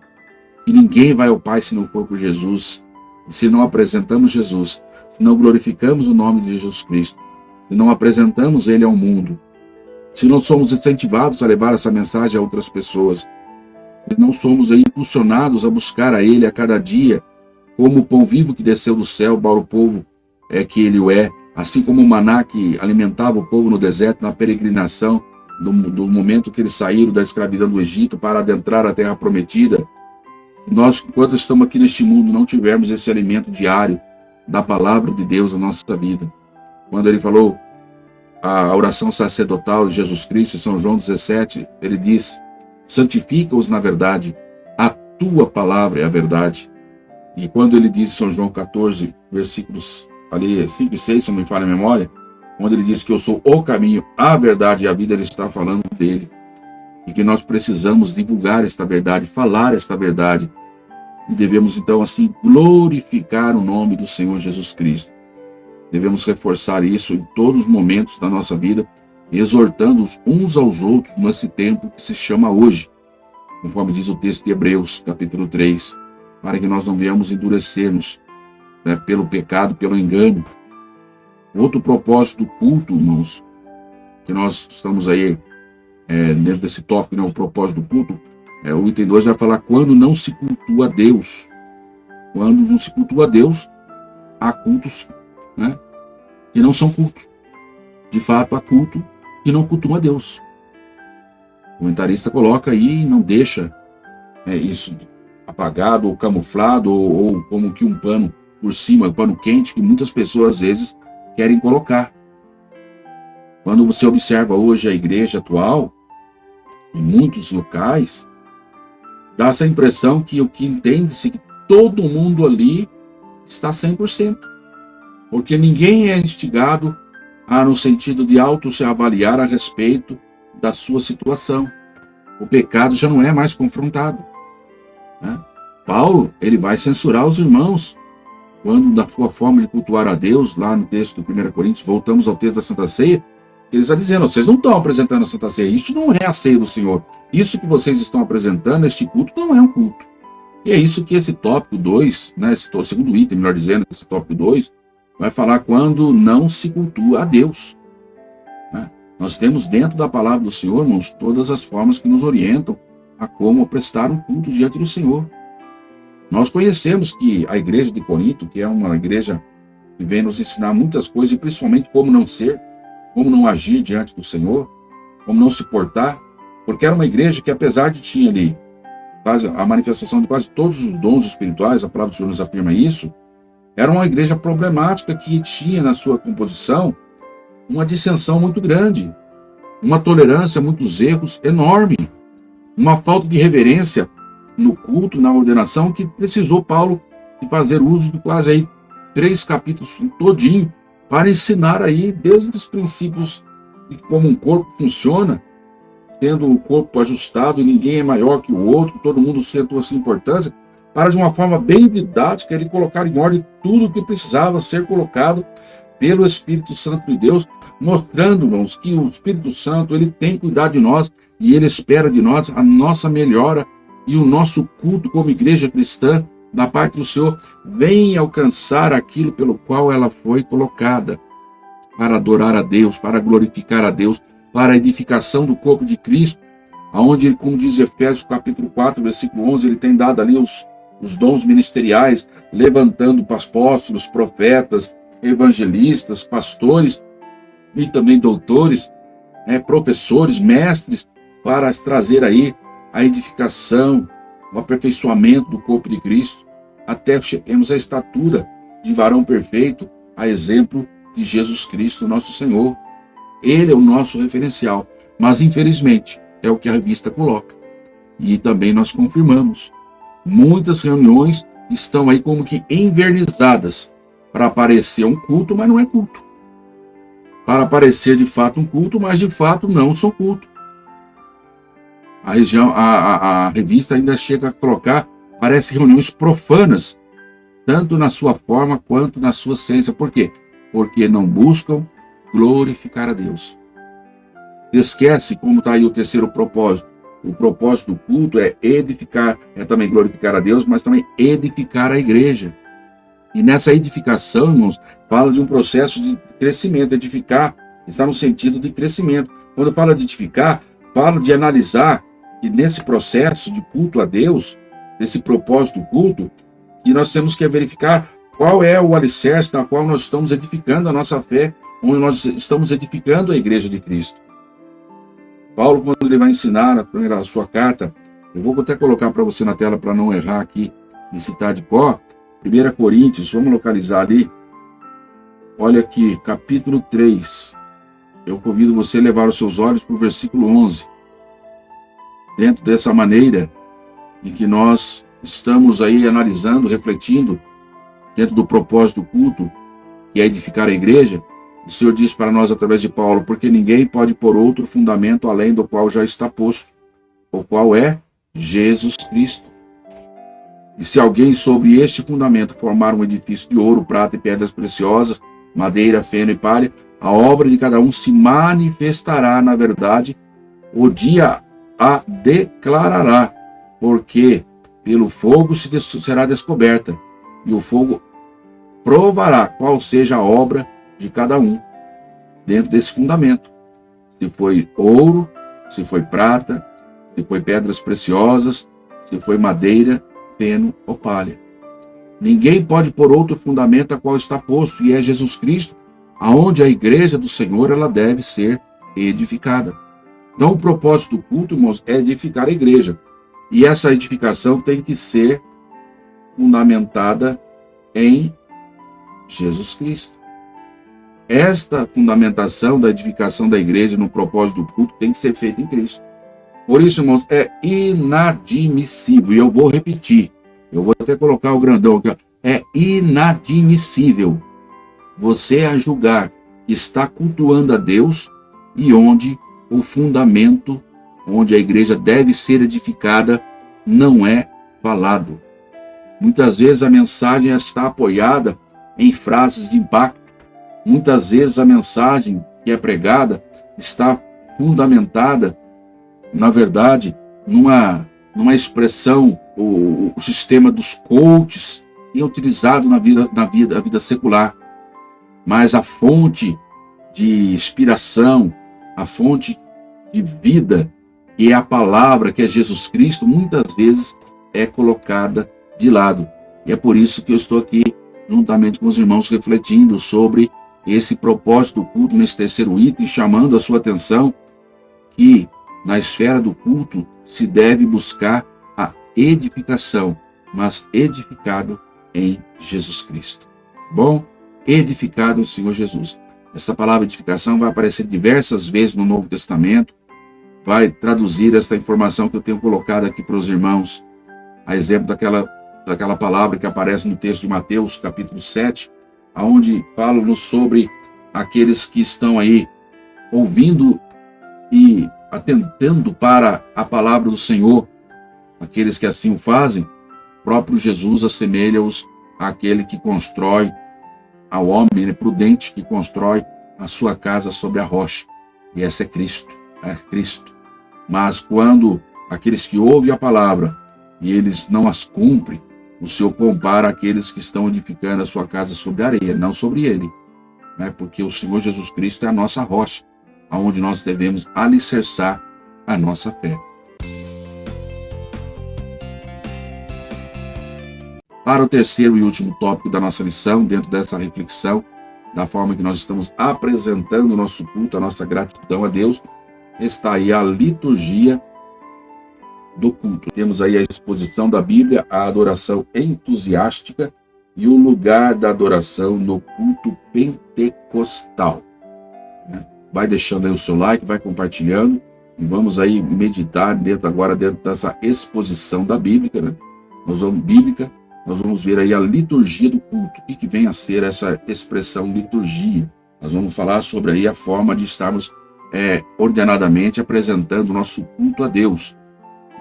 E ninguém vai ao Pai se não for por Jesus. E se não apresentamos Jesus, se não glorificamos o nome de Jesus Cristo, se não apresentamos Ele ao mundo, se não somos incentivados a levar essa mensagem a outras pessoas, se não somos aí impulsionados a buscar a Ele a cada dia, como o pão vivo que desceu do céu para o povo que Ele o é, assim como o maná que alimentava o povo no deserto, na peregrinação, do momento que eles saíram da escravidão do Egito para adentrar a terra prometida, Nós, enquanto estamos aqui neste mundo, não tivermos esse alimento diário da palavra de Deus na nossa vida. Quando ele falou a oração sacerdotal de Jesus Cristo, em São João 17, ele diz: santifica-os na verdade, a tua palavra é a verdade. E quando ele diz em São João 14, versículos ali 5 e 6, se não me falha a memória, quando ele diz que eu sou o caminho, a verdade e a vida, ele está falando dele. E que nós precisamos divulgar esta verdade, falar esta verdade. E devemos, então, assim, glorificar o nome do Senhor Jesus Cristo. Devemos reforçar isso em todos os momentos da nossa vida, exortando uns aos outros nesse tempo que se chama hoje, conforme diz o texto de Hebreus, capítulo 3, para que nós não venhamos endurecermos, né, pelo pecado, pelo engano. Outro propósito do culto, irmãos, que nós estamos aí dentro desse tópico, né, o propósito do culto, o item 2 vai falar quando não se cultua a Deus. Quando não se cultua a Deus, há cultos, né, que não são cultos. De fato, há culto que não cultua a Deus. O comentarista coloca aí e não deixa isso apagado ou camuflado ou como que um pano por cima, um pano quente que muitas pessoas às vezes querem colocar. Quando você observa hoje a igreja atual, em muitos locais, dá essa impressão que o que entende-se que todo mundo ali está 100%. Porque ninguém é instigado no sentido de se avaliar a respeito da sua situação. O pecado já não é mais confrontado, né? Paulo, ele vai censurar os irmãos quando, da sua forma de cultuar a Deus, lá no texto do 1 Coríntios, voltamos ao texto da Santa Ceia, ele está dizendo: vocês não estão apresentando a Santa Ceia, isso não é a ceia do Senhor. Isso que vocês estão apresentando, este culto, não é um culto. E é isso que esse tópico 2, né, esse segundo item, melhor dizendo, esse tópico 2, vai falar quando não se cultua a Deus, né? Nós temos dentro da palavra do Senhor, irmãos, todas as formas que nos orientam a como prestar um culto diante do Senhor. Nós conhecemos que a igreja de Corinto, que é uma igreja que vem nos ensinar muitas coisas, e principalmente como não ser, como não agir diante do Senhor, como não se portar, porque era uma igreja que, apesar de tinha ali quase a manifestação de quase todos os dons espirituais, a palavra do Senhor nos afirma isso, era uma igreja problemática que tinha na sua composição uma dissensão muito grande, uma tolerância a muitos erros enorme, uma falta de reverência no culto, na ordenação, que precisou Paulo de fazer uso de quase aí 3 capítulos todinho para ensinar aí desde os princípios de como um corpo funciona, tendo o corpo ajustado e ninguém é maior que o outro, todo mundo sente a sua importância, para de uma forma bem didática ele colocar em ordem tudo o que precisava ser colocado pelo Espírito Santo de Deus, mostrando-nos que o Espírito Santo ele tem cuidado de nós e ele espera de nós a nossa melhora e o nosso culto como igreja cristã da parte do Senhor vem alcançar aquilo pelo qual ela foi colocada, para adorar a Deus, para glorificar a Deus, para a edificação do corpo de Cristo, aonde, como diz Efésios capítulo 4, versículo 11, ele tem dado ali os dons ministeriais, levantando apóstolos, profetas, evangelistas, pastores e também doutores, professores, mestres, para trazer aí a edificação, o aperfeiçoamento do corpo de Cristo, até que cheguemos à estatura de varão perfeito, a exemplo de Jesus Cristo, nosso Senhor. Ele é o nosso referencial, mas infelizmente é o que a revista coloca. E também nós confirmamos. Muitas reuniões estão aí como que envernizadas para parecer um culto, mas não é culto. Para parecer de fato um culto, mas de fato não são culto. A revista ainda chega a colocar, parece reuniões profanas, tanto na sua forma quanto na sua essência. Por quê? Porque não buscam glorificar a Deus. Esquece como está aí o terceiro propósito. O propósito do culto é edificar, é também glorificar a Deus, mas também edificar a igreja. E nessa edificação, irmãos, fala de um processo de crescimento. Edificar está no sentido de crescimento. Quando fala de edificar, fala de analisar que nesse processo de culto a Deus, desse propósito do culto, que nós temos que verificar qual é o alicerce na qual nós estamos edificando a nossa fé, onde nós estamos edificando a igreja de Cristo. Paulo, quando ele vai ensinar a sua carta Eu vou até colocar para você na tela para não errar aqui e citar de cor. 1 Coríntios, vamos localizar ali. Olha aqui, capítulo 3. Eu convido você a levar os seus olhos para o versículo 11. Dentro dessa maneira em que nós estamos aí analisando, refletindo, dentro do propósito do culto, que é edificar a igreja, o Senhor diz para nós através de Paulo: porque ninguém pode pôr outro fundamento além do qual já está posto, o qual é Jesus Cristo. E se alguém sobre este fundamento formar um edifício de ouro, prata e pedras preciosas, madeira, feno e palha, a obra de cada um se manifestará na verdade, o dia a declarará, porque pelo fogo será descoberta, e o fogo provará qual seja a obra de cada um dentro desse fundamento. Se foi ouro, se foi prata, se foi pedras preciosas, se foi madeira, feno ou palha. Ninguém pode pôr outro fundamento a qual está posto, e é Jesus Cristo, aonde a igreja do Senhor ela deve ser edificada. Então o propósito do culto, irmãos, é edificar a igreja. E essa edificação tem que ser fundamentada em Jesus Cristo. Esta fundamentação da edificação da igreja no propósito do culto tem que ser feita em Cristo. Por isso, irmãos, é inadmissível, e eu vou repetir, eu vou até colocar o grandão aqui, ó. É inadmissível você a julgar que está cultuando a Deus e onde o fundamento, onde a igreja deve ser edificada, não é falado. Muitas vezes a mensagem está apoiada em frases de impacto. Muitas vezes a mensagem que é pregada está fundamentada, na verdade, numa expressão, o sistema dos coaches é utilizado na vida secular. Mas a fonte de inspiração, a fonte de vida, que é a palavra, que é Jesus Cristo, muitas vezes é colocada de lado. E é por isso que eu estou aqui, juntamente com os irmãos, refletindo sobre esse propósito do culto nesse terceiro item, chamando a sua atenção que na esfera do culto se deve buscar a edificação, mas edificado em Jesus Cristo. Bom, edificado o Senhor Jesus. Essa palavra edificação vai aparecer diversas vezes no Novo Testamento, vai traduzir esta informação que eu tenho colocado aqui para os irmãos, a exemplo daquela palavra que aparece no texto de Mateus, capítulo 7, onde fala-nos sobre aqueles que estão aí ouvindo e atentando para a palavra do Senhor. Aqueles que assim o fazem, o próprio Jesus assemelha-os àquele que constrói, ao homem prudente que constrói a sua casa sobre a rocha. E essa é Cristo, é Cristo. Mas quando aqueles que ouvem a palavra e eles não as cumprem, o Senhor compara aqueles que estão edificando a sua casa sobre a areia, não sobre ele. Porque o Senhor Jesus Cristo é a nossa rocha, aonde nós devemos alicerçar a nossa fé. Para o terceiro e último tópico da nossa lição, dentro dessa reflexão, da forma que nós estamos apresentando o nosso culto, a nossa gratidão a Deus, está aí a liturgia do culto. Temos aí a exposição da Bíblia, a adoração entusiástica e o lugar da adoração no culto pentecostal. Vai deixando aí o seu like, vai compartilhando e vamos aí meditar dentro dessa exposição da Bíblia, Nós vamos ver aí a liturgia do culto. O que vem a ser essa expressão liturgia? Nós vamos falar sobre aí a forma de estarmos ordenadamente apresentando o nosso culto a Deus.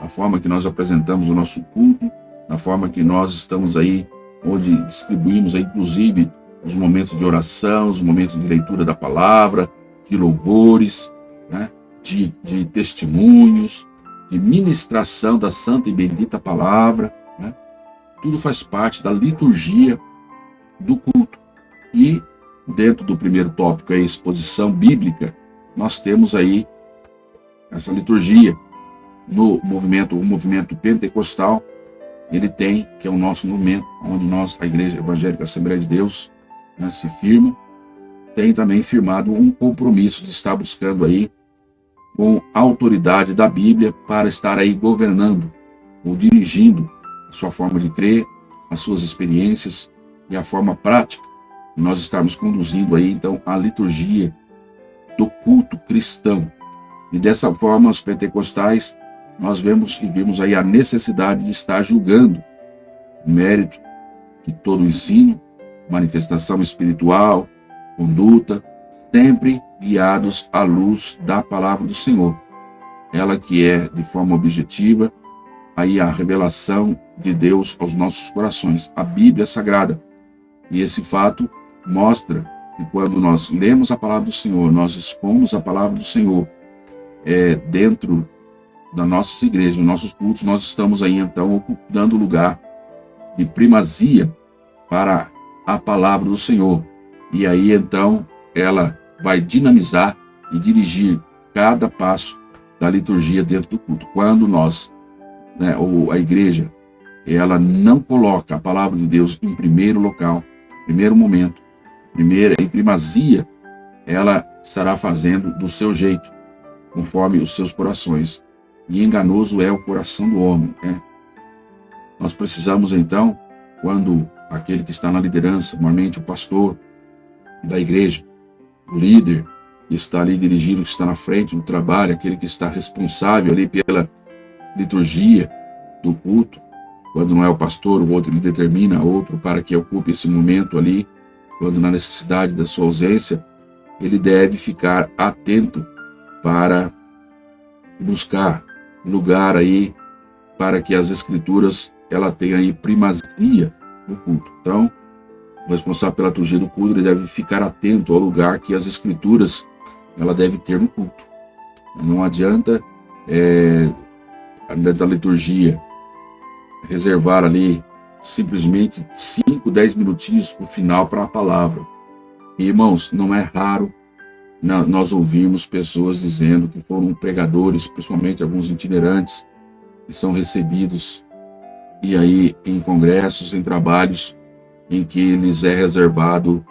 A forma que nós apresentamos o nosso culto, a forma que nós estamos aí, onde distribuímos aí, inclusive, os momentos de oração, os momentos de leitura da palavra, de louvores, de testemunhos, de ministração da santa e bendita palavra. Tudo faz parte da liturgia do culto. E dentro do primeiro tópico, a exposição bíblica, nós temos aí essa liturgia no movimento, o movimento pentecostal. Ele tem, que é o nosso movimento, onde nós, a Igreja Evangélica Assembleia de Deus, se firma, tem também firmado um compromisso de estar buscando aí com a autoridade da Bíblia para estar aí governando ou dirigindo a sua forma de crer, as suas experiências e a forma prática que nós estamos conduzindo aí, então, a liturgia do culto cristão. E dessa forma, os pentecostais, nós vimos aí a necessidade de estar julgando o mérito de todo o ensino, manifestação espiritual, conduta, sempre guiados à luz da palavra do Senhor. Ela que é, de forma objetiva, aí a revelação de Deus aos nossos corações, a Bíblia Sagrada. E esse fato mostra que quando nós lemos a palavra do Senhor, nós expomos a palavra do Senhor dentro das nossas igrejas, nos nossos cultos, nós estamos aí então dando lugar de primazia para a palavra do Senhor. E aí então ela vai dinamizar e dirigir cada passo da liturgia dentro do culto. Quando nós, ou a igreja, ela não coloca a palavra de Deus em primeiro local, primeiro momento, em primazia, ela estará fazendo do seu jeito, conforme os seus corações. E enganoso é o coração do homem. Nós precisamos então, quando aquele que está na liderança, normalmente o pastor da igreja, o líder que está ali dirigindo, que está na frente do trabalho, aquele que está responsável ali pela liturgia do culto, quando não é o pastor, o outro ele determina outro para que ocupe esse momento ali, quando na necessidade da sua ausência, ele deve ficar atento para buscar lugar aí para que as escrituras ela tenha aí primazia no culto. Então, o responsável pela liturgia do culto ele deve ficar atento ao lugar que as escrituras ela deve ter no culto. Não adianta dentro da liturgia reservar ali simplesmente 5, 10 minutinhos para o final para a palavra. E, irmãos, não é raro nós ouvirmos pessoas dizendo que foram pregadores, principalmente alguns itinerantes, que são recebidos e aí em congressos, em trabalhos, em que lhes é reservado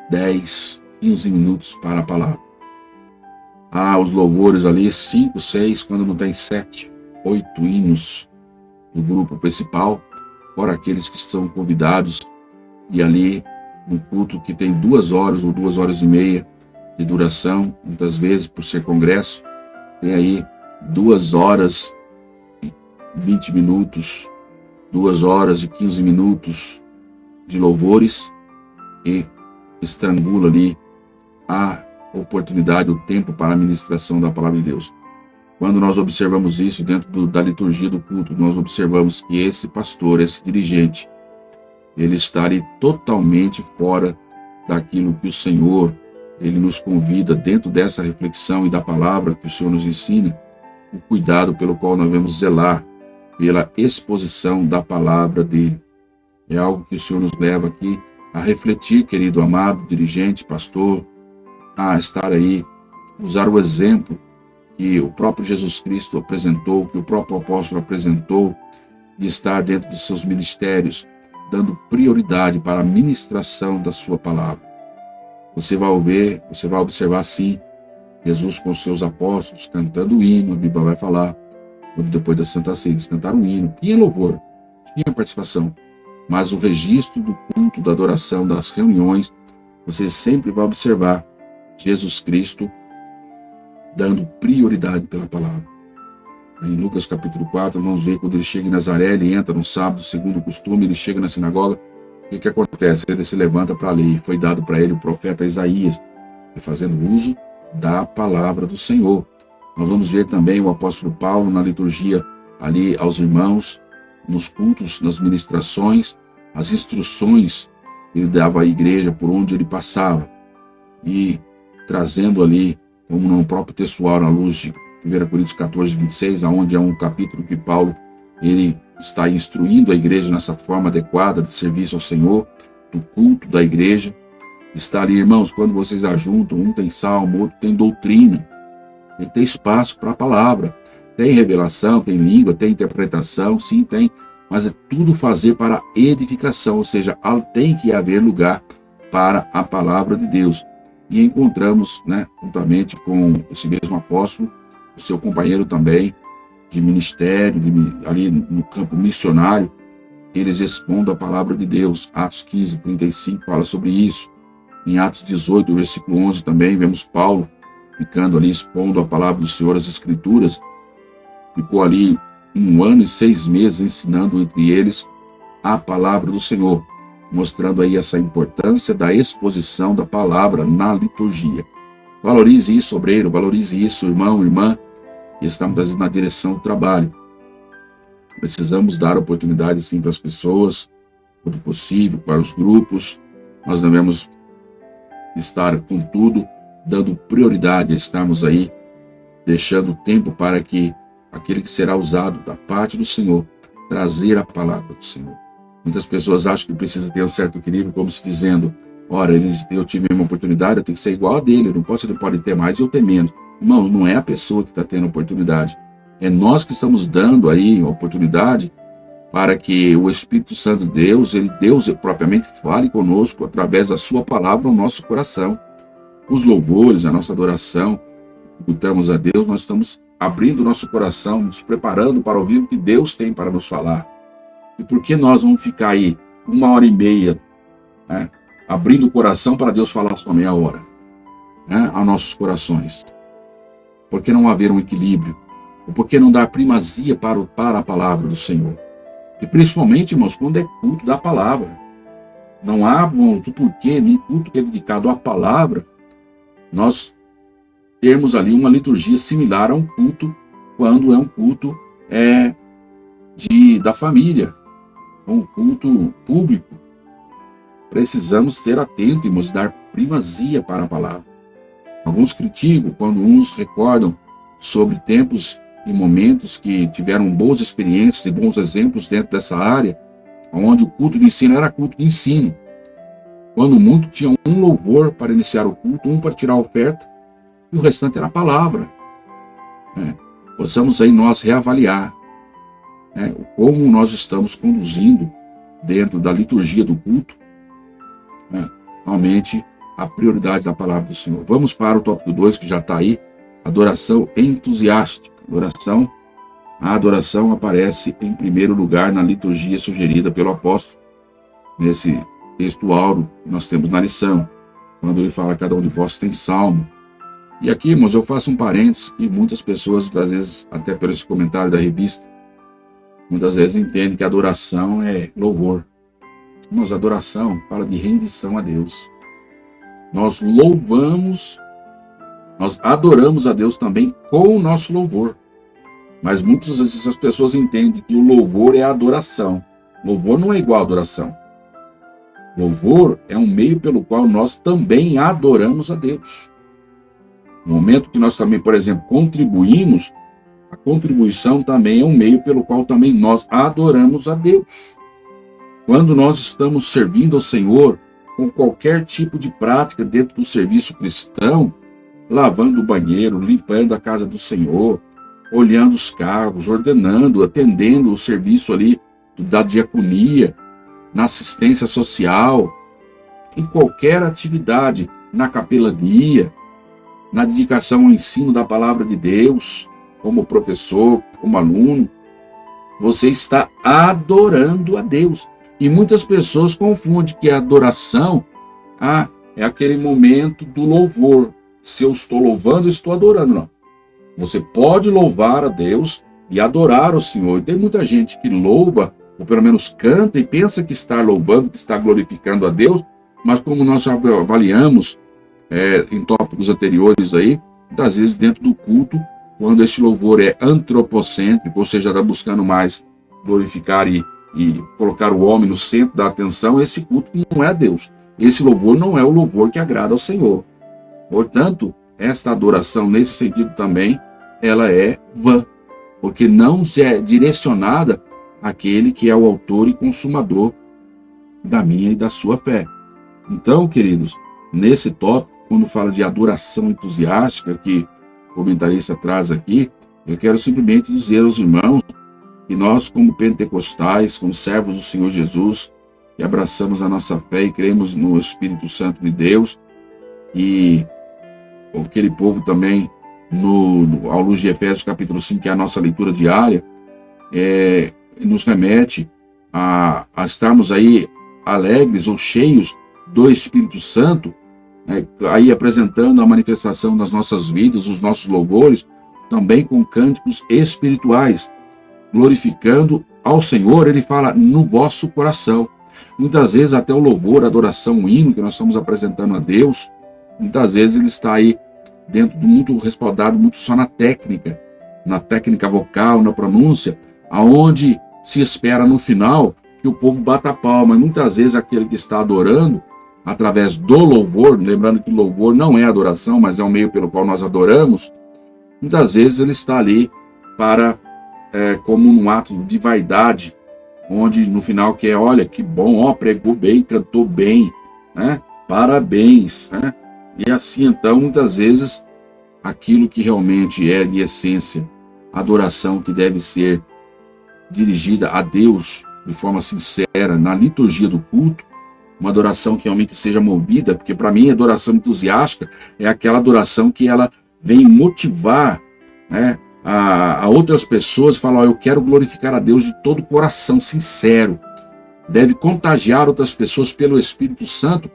10, 15 minutos para a palavra. Os louvores ali, 5, 6, quando não tem 7, 8 hinos do grupo principal, fora aqueles que são convidados, e ali um culto que tem 2 horas ou 2 horas e meia de duração, muitas vezes por ser congresso, tem aí 2 horas e 20 minutos, 2 horas e 15 minutos de louvores e estrangula ali a oportunidade, o tempo para a ministração da palavra de Deus. Quando nós observamos isso dentro da liturgia do culto, nós observamos que esse pastor, esse dirigente, ele está ali totalmente fora daquilo que o Senhor, ele nos convida dentro dessa reflexão e da palavra que o Senhor nos ensina, o cuidado pelo qual nós devemos zelar pela exposição da palavra dele. É algo que o Senhor nos leva aqui a refletir, querido amado dirigente, pastor, a estar aí, usar o exemplo que o próprio Jesus Cristo apresentou, que o próprio apóstolo apresentou, de estar dentro dos seus ministérios, dando prioridade para a ministração da sua palavra. Você vai observar sim, Jesus com os seus apóstolos cantando o hino, a Bíblia vai falar, depois da Santa Ceia, eles cantaram o hino, tinha louvor, tinha participação, mas o registro do culto, da adoração, das reuniões, você sempre vai observar Jesus Cristo dando prioridade pela palavra. Em Lucas capítulo 4, vamos ver quando ele chega em Nazaré, ele entra no sábado, segundo o costume, ele chega na sinagoga, o que acontece? Ele se levanta para ler, foi dado para ele o profeta Isaías, fazendo uso da palavra do Senhor. Nós vamos ver também o apóstolo Paulo na liturgia ali aos irmãos, nos cultos, nas ministrações, as instruções que ele dava à igreja por onde ele passava e trazendo ali, como no próprio textual, na luz de 1 Coríntios 14, 26, onde é um capítulo que Paulo ele está instruindo a igreja nessa forma adequada de serviço ao Senhor, do culto da igreja. Está ali, irmãos, quando vocês ajuntam, um tem salmo, outro tem doutrina, tem que ter espaço para a palavra. Tem revelação, tem língua, tem interpretação, sim, tem, mas é tudo fazer para edificação, ou seja, tem que haver lugar para a palavra de Deus. E encontramos, juntamente com esse mesmo apóstolo, o seu companheiro também, de ministério, ali no campo missionário, eles expondo a palavra de Deus. Atos 15, 35 fala sobre isso. Em Atos 18, versículo 11 também, vemos Paulo ficando ali expondo a palavra do Senhor, as Escrituras. Ficou ali 1 ano e 6 meses ensinando entre eles a palavra do Senhor, mostrando aí essa importância da exposição da palavra na liturgia. Valorize isso, obreiro, valorize isso, irmão, irmã, que estamos na direção do trabalho. Precisamos dar oportunidade, sim, para as pessoas, quando possível, para os grupos. Nós devemos estar, contudo, dando prioridade a estarmos aí, deixando tempo para que aquele que será usado da parte do Senhor, trazer a palavra do Senhor. Muitas pessoas acham que precisa ter um certo equilíbrio, como se dizendo, ora, eu tive uma oportunidade, eu tenho que ser igual a dele, ele pode ter mais e eu ter menos. Irmãos, não é a pessoa que está tendo oportunidade, é nós que estamos dando aí a oportunidade para que o Espírito Santo de Deus, Deus propriamente fale conosco através da sua palavra no nosso coração. Os louvores, a nossa adoração, escutamos a Deus, nós estamos abrindo o nosso coração, nos preparando para ouvir o que Deus tem para nos falar. E por que nós vamos ficar aí 1h30, né, abrindo o coração para Deus falar só meia hora, né, aos nossos corações? Por que não haver um equilíbrio? Ou por que não dar primazia para a palavra do Senhor? E principalmente, irmãos, quando é culto da palavra. Não há porquê, num culto que é dedicado à palavra, nós termos ali uma liturgia similar a um culto, quando é um culto da família, um culto público. Precisamos ser atentos, irmãos, dar primazia para a palavra. Alguns criticam quando uns recordam sobre tempos e momentos que tiveram boas experiências e bons exemplos dentro dessa área, onde o culto de ensino era culto de ensino. Quando muito tinha um louvor para iniciar o culto, um para tirar a oferta, e o restante era a palavra. Possamos aí nós reavaliar como nós estamos conduzindo dentro da liturgia do culto, realmente a prioridade da palavra do Senhor. Vamos para o tópico 2, que já está aí, adoração entusiástica. A adoração aparece em primeiro lugar na liturgia sugerida pelo apóstolo, nesse texto áureo que nós temos na lição, quando ele fala: cada um de vós tem salmo. E aqui, irmãos, eu faço um parênteses, e muitas pessoas, às vezes, até por esse comentário da revista, muitas vezes entendem que adoração é louvor. Irmãos, adoração fala de rendição a Deus. Nós louvamos, nós adoramos a Deus também com o nosso louvor. Mas muitas vezes as pessoas entendem que o louvor é a adoração. Louvor não é igual a adoração. Louvor é um meio pelo qual nós também adoramos a Deus. No momento que nós também, por exemplo, contribuímos, a contribuição também é um meio pelo qual também nós adoramos a Deus. Quando nós estamos servindo ao Senhor com qualquer tipo de prática dentro do serviço cristão, lavando o banheiro, limpando a casa do Senhor, olhando os carros, ordenando, atendendo o serviço ali da diaconia, na assistência social, em qualquer atividade, na capelania, na dedicação ao ensino da palavra de Deus, como professor, como aluno, você está adorando a Deus. E muitas pessoas confundem que a adoração é aquele momento do louvor. Se eu estou louvando, eu estou adorando. Não. Você pode louvar a Deus e adorar o Senhor. E tem muita gente que louva, ou pelo menos canta, e pensa que está louvando, que está glorificando a Deus, mas como nós já avaliamos em tópicos anteriores aí, muitas vezes dentro do culto, quando este louvor é antropocêntrico, ou seja, está buscando mais glorificar e colocar o homem no centro da atenção, esse culto não é a Deus. Esse louvor não é o louvor que agrada ao Senhor. Portanto, esta adoração, nesse sentido também, ela é vã, porque não é direcionada àquele que é o autor e consumador da minha e da sua fé. Então, queridos, nesse tópico, quando fala de adoração entusiástica, que o comentarista traz aqui, eu quero simplesmente dizer aos irmãos que nós, como pentecostais, como servos do Senhor Jesus, que abraçamos a nossa fé e cremos no Espírito Santo de Deus, e aquele povo também à luz de Efésios capítulo 5, que é a nossa leitura diária, nos remete a estarmos aí alegres ou cheios do Espírito Santo, né, aí apresentando a manifestação das nossas vidas, os nossos louvores, também com cânticos espirituais, glorificando ao Senhor. Ele fala no vosso coração. Muitas vezes até o louvor, a adoração, o hino que nós estamos apresentando a Deus, muitas vezes ele está aí dentro do muito respaldado, muito só na técnica vocal, na pronúncia, aonde se espera no final que o povo bata a palma. E muitas vezes aquele que está adorando, através do louvor, lembrando que o louvor não é adoração, mas é o meio pelo qual nós adoramos, muitas vezes ele está ali para, como num ato de vaidade, onde no final que olha, que bom, pregou bem, cantou bem, né? Parabéns, né? E assim, então, muitas vezes, aquilo que realmente é de essência, adoração que deve ser dirigida a Deus de forma sincera, na liturgia do culto, uma adoração que realmente seja movida, porque para mim a adoração entusiástica é aquela adoração que ela vem motivar, né, a outras pessoas, falar, eu quero glorificar a Deus de todo o coração, sincero. Deve contagiar outras pessoas pelo Espírito Santo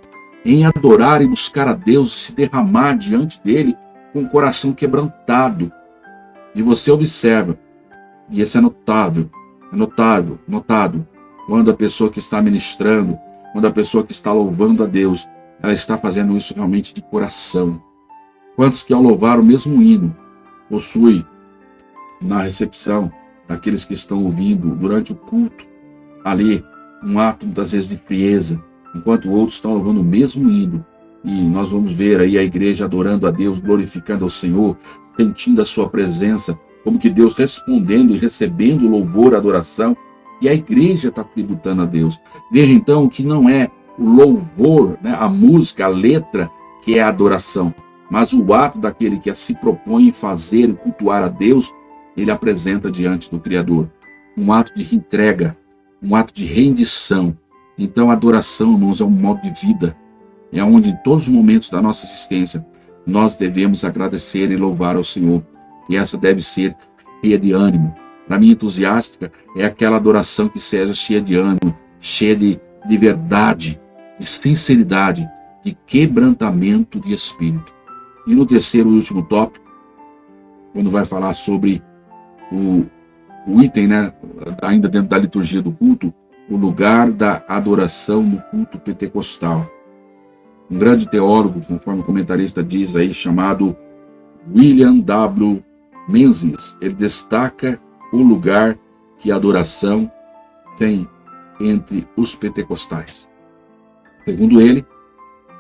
em adorar e buscar a Deus e se derramar diante dele com o coração quebrantado. E você observa, e isso é notado, quando a pessoa que está ministrando, quando a pessoa que está louvando a Deus, ela está fazendo isso realmente de coração. Quantos que ao louvar o mesmo hino, possui na recepção daqueles que estão ouvindo durante o culto, ali, um ato muitas vezes de frieza, enquanto outros estão louvando o mesmo hino. E nós vamos ver aí a igreja adorando a Deus, glorificando ao Senhor, sentindo a sua presença, como que Deus respondendo e recebendo o louvor, a adoração, e a igreja está tributando a Deus. Veja então que não é o louvor, né, a música, a letra, que é a adoração, mas o ato daquele que se propõe em fazer e cultuar a Deus, ele apresenta diante do Criador. Um ato de entrega, um ato de rendição. Então a adoração, irmãos, é um modo de vida. É onde em todos os momentos da nossa existência nós devemos agradecer e louvar ao Senhor. E essa deve ser cheia de ânimo. Para mim, entusiástica é aquela adoração que seja cheia de ânimo, cheia de verdade, de sinceridade, de quebrantamento de espírito. E no terceiro e último tópico, quando vai falar sobre o item, né, ainda dentro da liturgia do culto, o lugar da adoração no culto pentecostal. Um grande teólogo, conforme o comentarista diz aí, chamado William W. Menzies, ele destaca o lugar que a adoração tem entre os pentecostais. Segundo ele,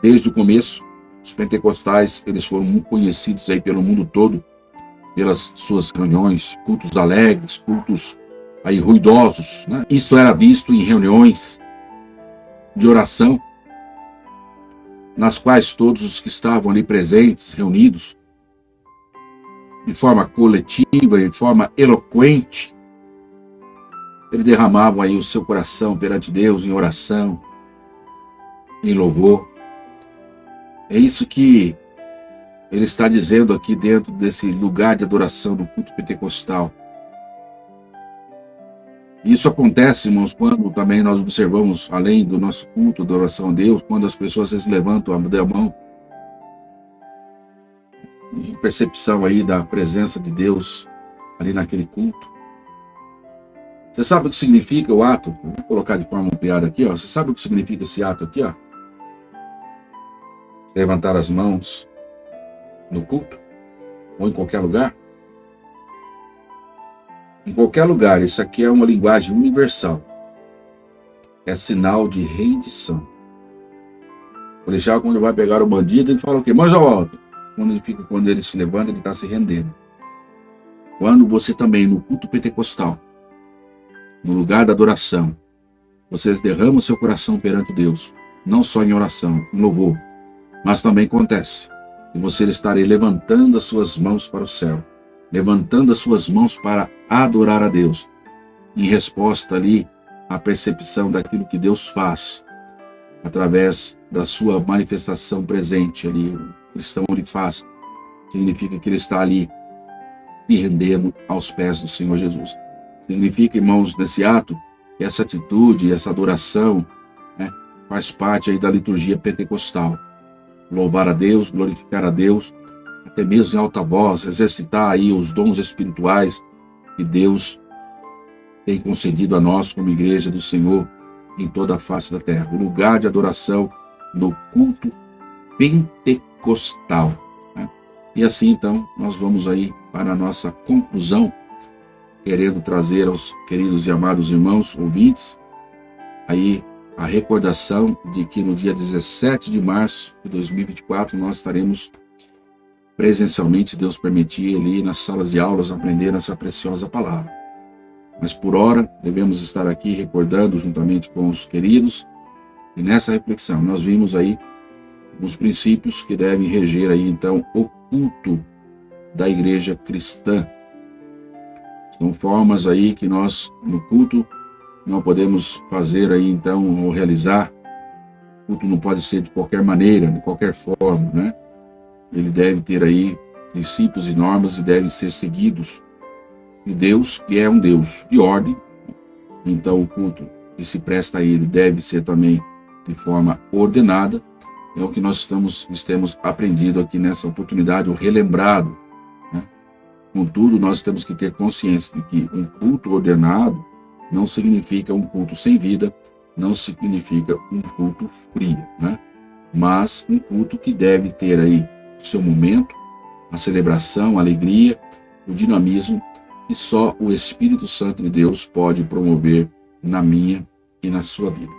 desde o começo, os pentecostais eles foram conhecidos aí pelo mundo todo pelas suas reuniões, cultos alegres, cultos aí ruidosos, né? Isso era visto em reuniões de oração, nas quais todos os que estavam ali presentes, reunidos, de forma coletiva, de forma eloquente, ele derramava aí o seu coração perante Deus em oração, em louvor. É isso que ele está dizendo aqui dentro desse lugar de adoração do culto pentecostal. Isso acontece, irmãos, quando também nós observamos, além do nosso culto de oração a Deus, quando as pessoas se levantam a mão, em percepção aí da presença de Deus ali naquele culto. Você sabe o que significa o ato? Vou colocar de forma ampliada aqui, ó. Você sabe o que significa esse ato aqui, ó? Levantar as mãos no culto ou em qualquer lugar? Em qualquer lugar, isso aqui é uma linguagem universal. É sinal de rendição. O policial, quando vai pegar o bandido, ele fala o quê? Mãos ao alto. Quando ele se levanta, ele está se rendendo. Quando você também, no culto pentecostal, no lugar da adoração, vocês derramam seu coração perante Deus, não só em oração, em louvor, mas também acontece e você estarei levantando as suas mãos para o céu, levantando as suas mãos para adorar a Deus, em resposta ali à percepção daquilo que Deus faz, através da sua manifestação presente ali, o cristão ele faz, significa que ele está ali se rendendo aos pés do Senhor Jesus. Significa, irmãos, nesse ato, que essa atitude, essa adoração, né, faz parte aí da liturgia pentecostal. Louvar a Deus, glorificar a Deus, até mesmo em alta voz, exercitar aí os dons espirituais que Deus tem concedido a nós como igreja do Senhor em toda a face da terra. O lugar de adoração no culto pentecostal. Né? E assim, então, nós vamos aí para a nossa conclusão, querendo trazer aos queridos e amados irmãos ouvintes aí a recordação de que no dia 17 de março de 2024 nós estaremos presencialmente, se Deus permitir, ali nas salas de aulas aprendendo essa preciosa palavra. Mas por hora devemos estar aqui recordando juntamente com os queridos, e nessa reflexão nós vimos aí os princípios que devem reger aí então o culto da igreja cristã. São formas aí que nós no culto não podemos fazer aí então ou realizar. O culto não pode ser de qualquer maneira, de qualquer forma, né? Ele deve ter aí princípios e normas e devem ser seguidos. E Deus, que é um Deus de ordem, então o culto que se presta a Ele deve ser também de forma ordenada. É o que nós temos aprendido aqui nessa oportunidade, o relembrado. Né? Contudo, nós temos que ter consciência de que um culto ordenado não significa um culto sem vida, não significa um culto frio, né? Mas um culto que deve ter aí o seu momento, a celebração, a alegria, o dinamismo que só o Espírito Santo de Deus pode promover na minha e na sua vida.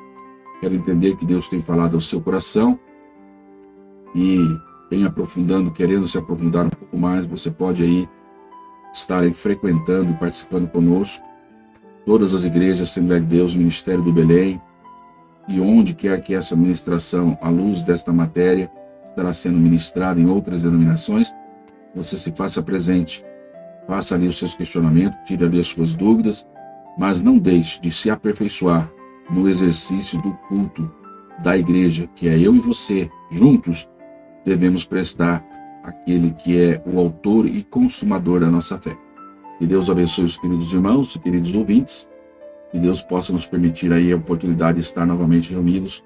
Quero entender que Deus tem falado ao seu coração e vem aprofundando, querendo se aprofundar um pouco mais, você pode aí estar aí frequentando e participando conosco todas as igrejas, Assembleia de Deus, Ministério do Belém, e onde quer que essa ministração, à luz desta matéria, estará sendo ministrada em outras denominações, você se faça presente, faça ali os seus questionamentos, tire ali as suas dúvidas, mas não deixe de se aperfeiçoar no exercício do culto da igreja, que é eu e você, juntos, devemos prestar àquele que é o autor e consumador da nossa fé. Que Deus abençoe os queridos irmãos e queridos ouvintes, que Deus possa nos permitir aí a oportunidade de estar novamente reunidos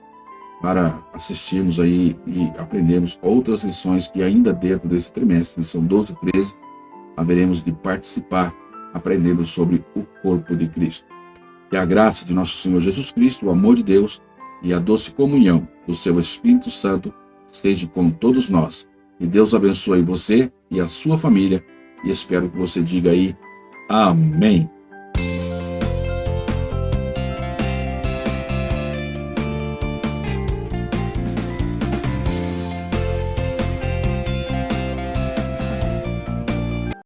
para assistirmos aí e aprendermos outras lições que ainda dentro desse trimestre, lição 12 e 13, haveremos de participar, aprendendo sobre o corpo de Cristo. Que a graça de nosso Senhor Jesus Cristo, o amor de Deus e a doce comunhão do seu Espírito Santo seja com todos nós. Que Deus abençoe você e a sua família e espero que você diga aí, amém.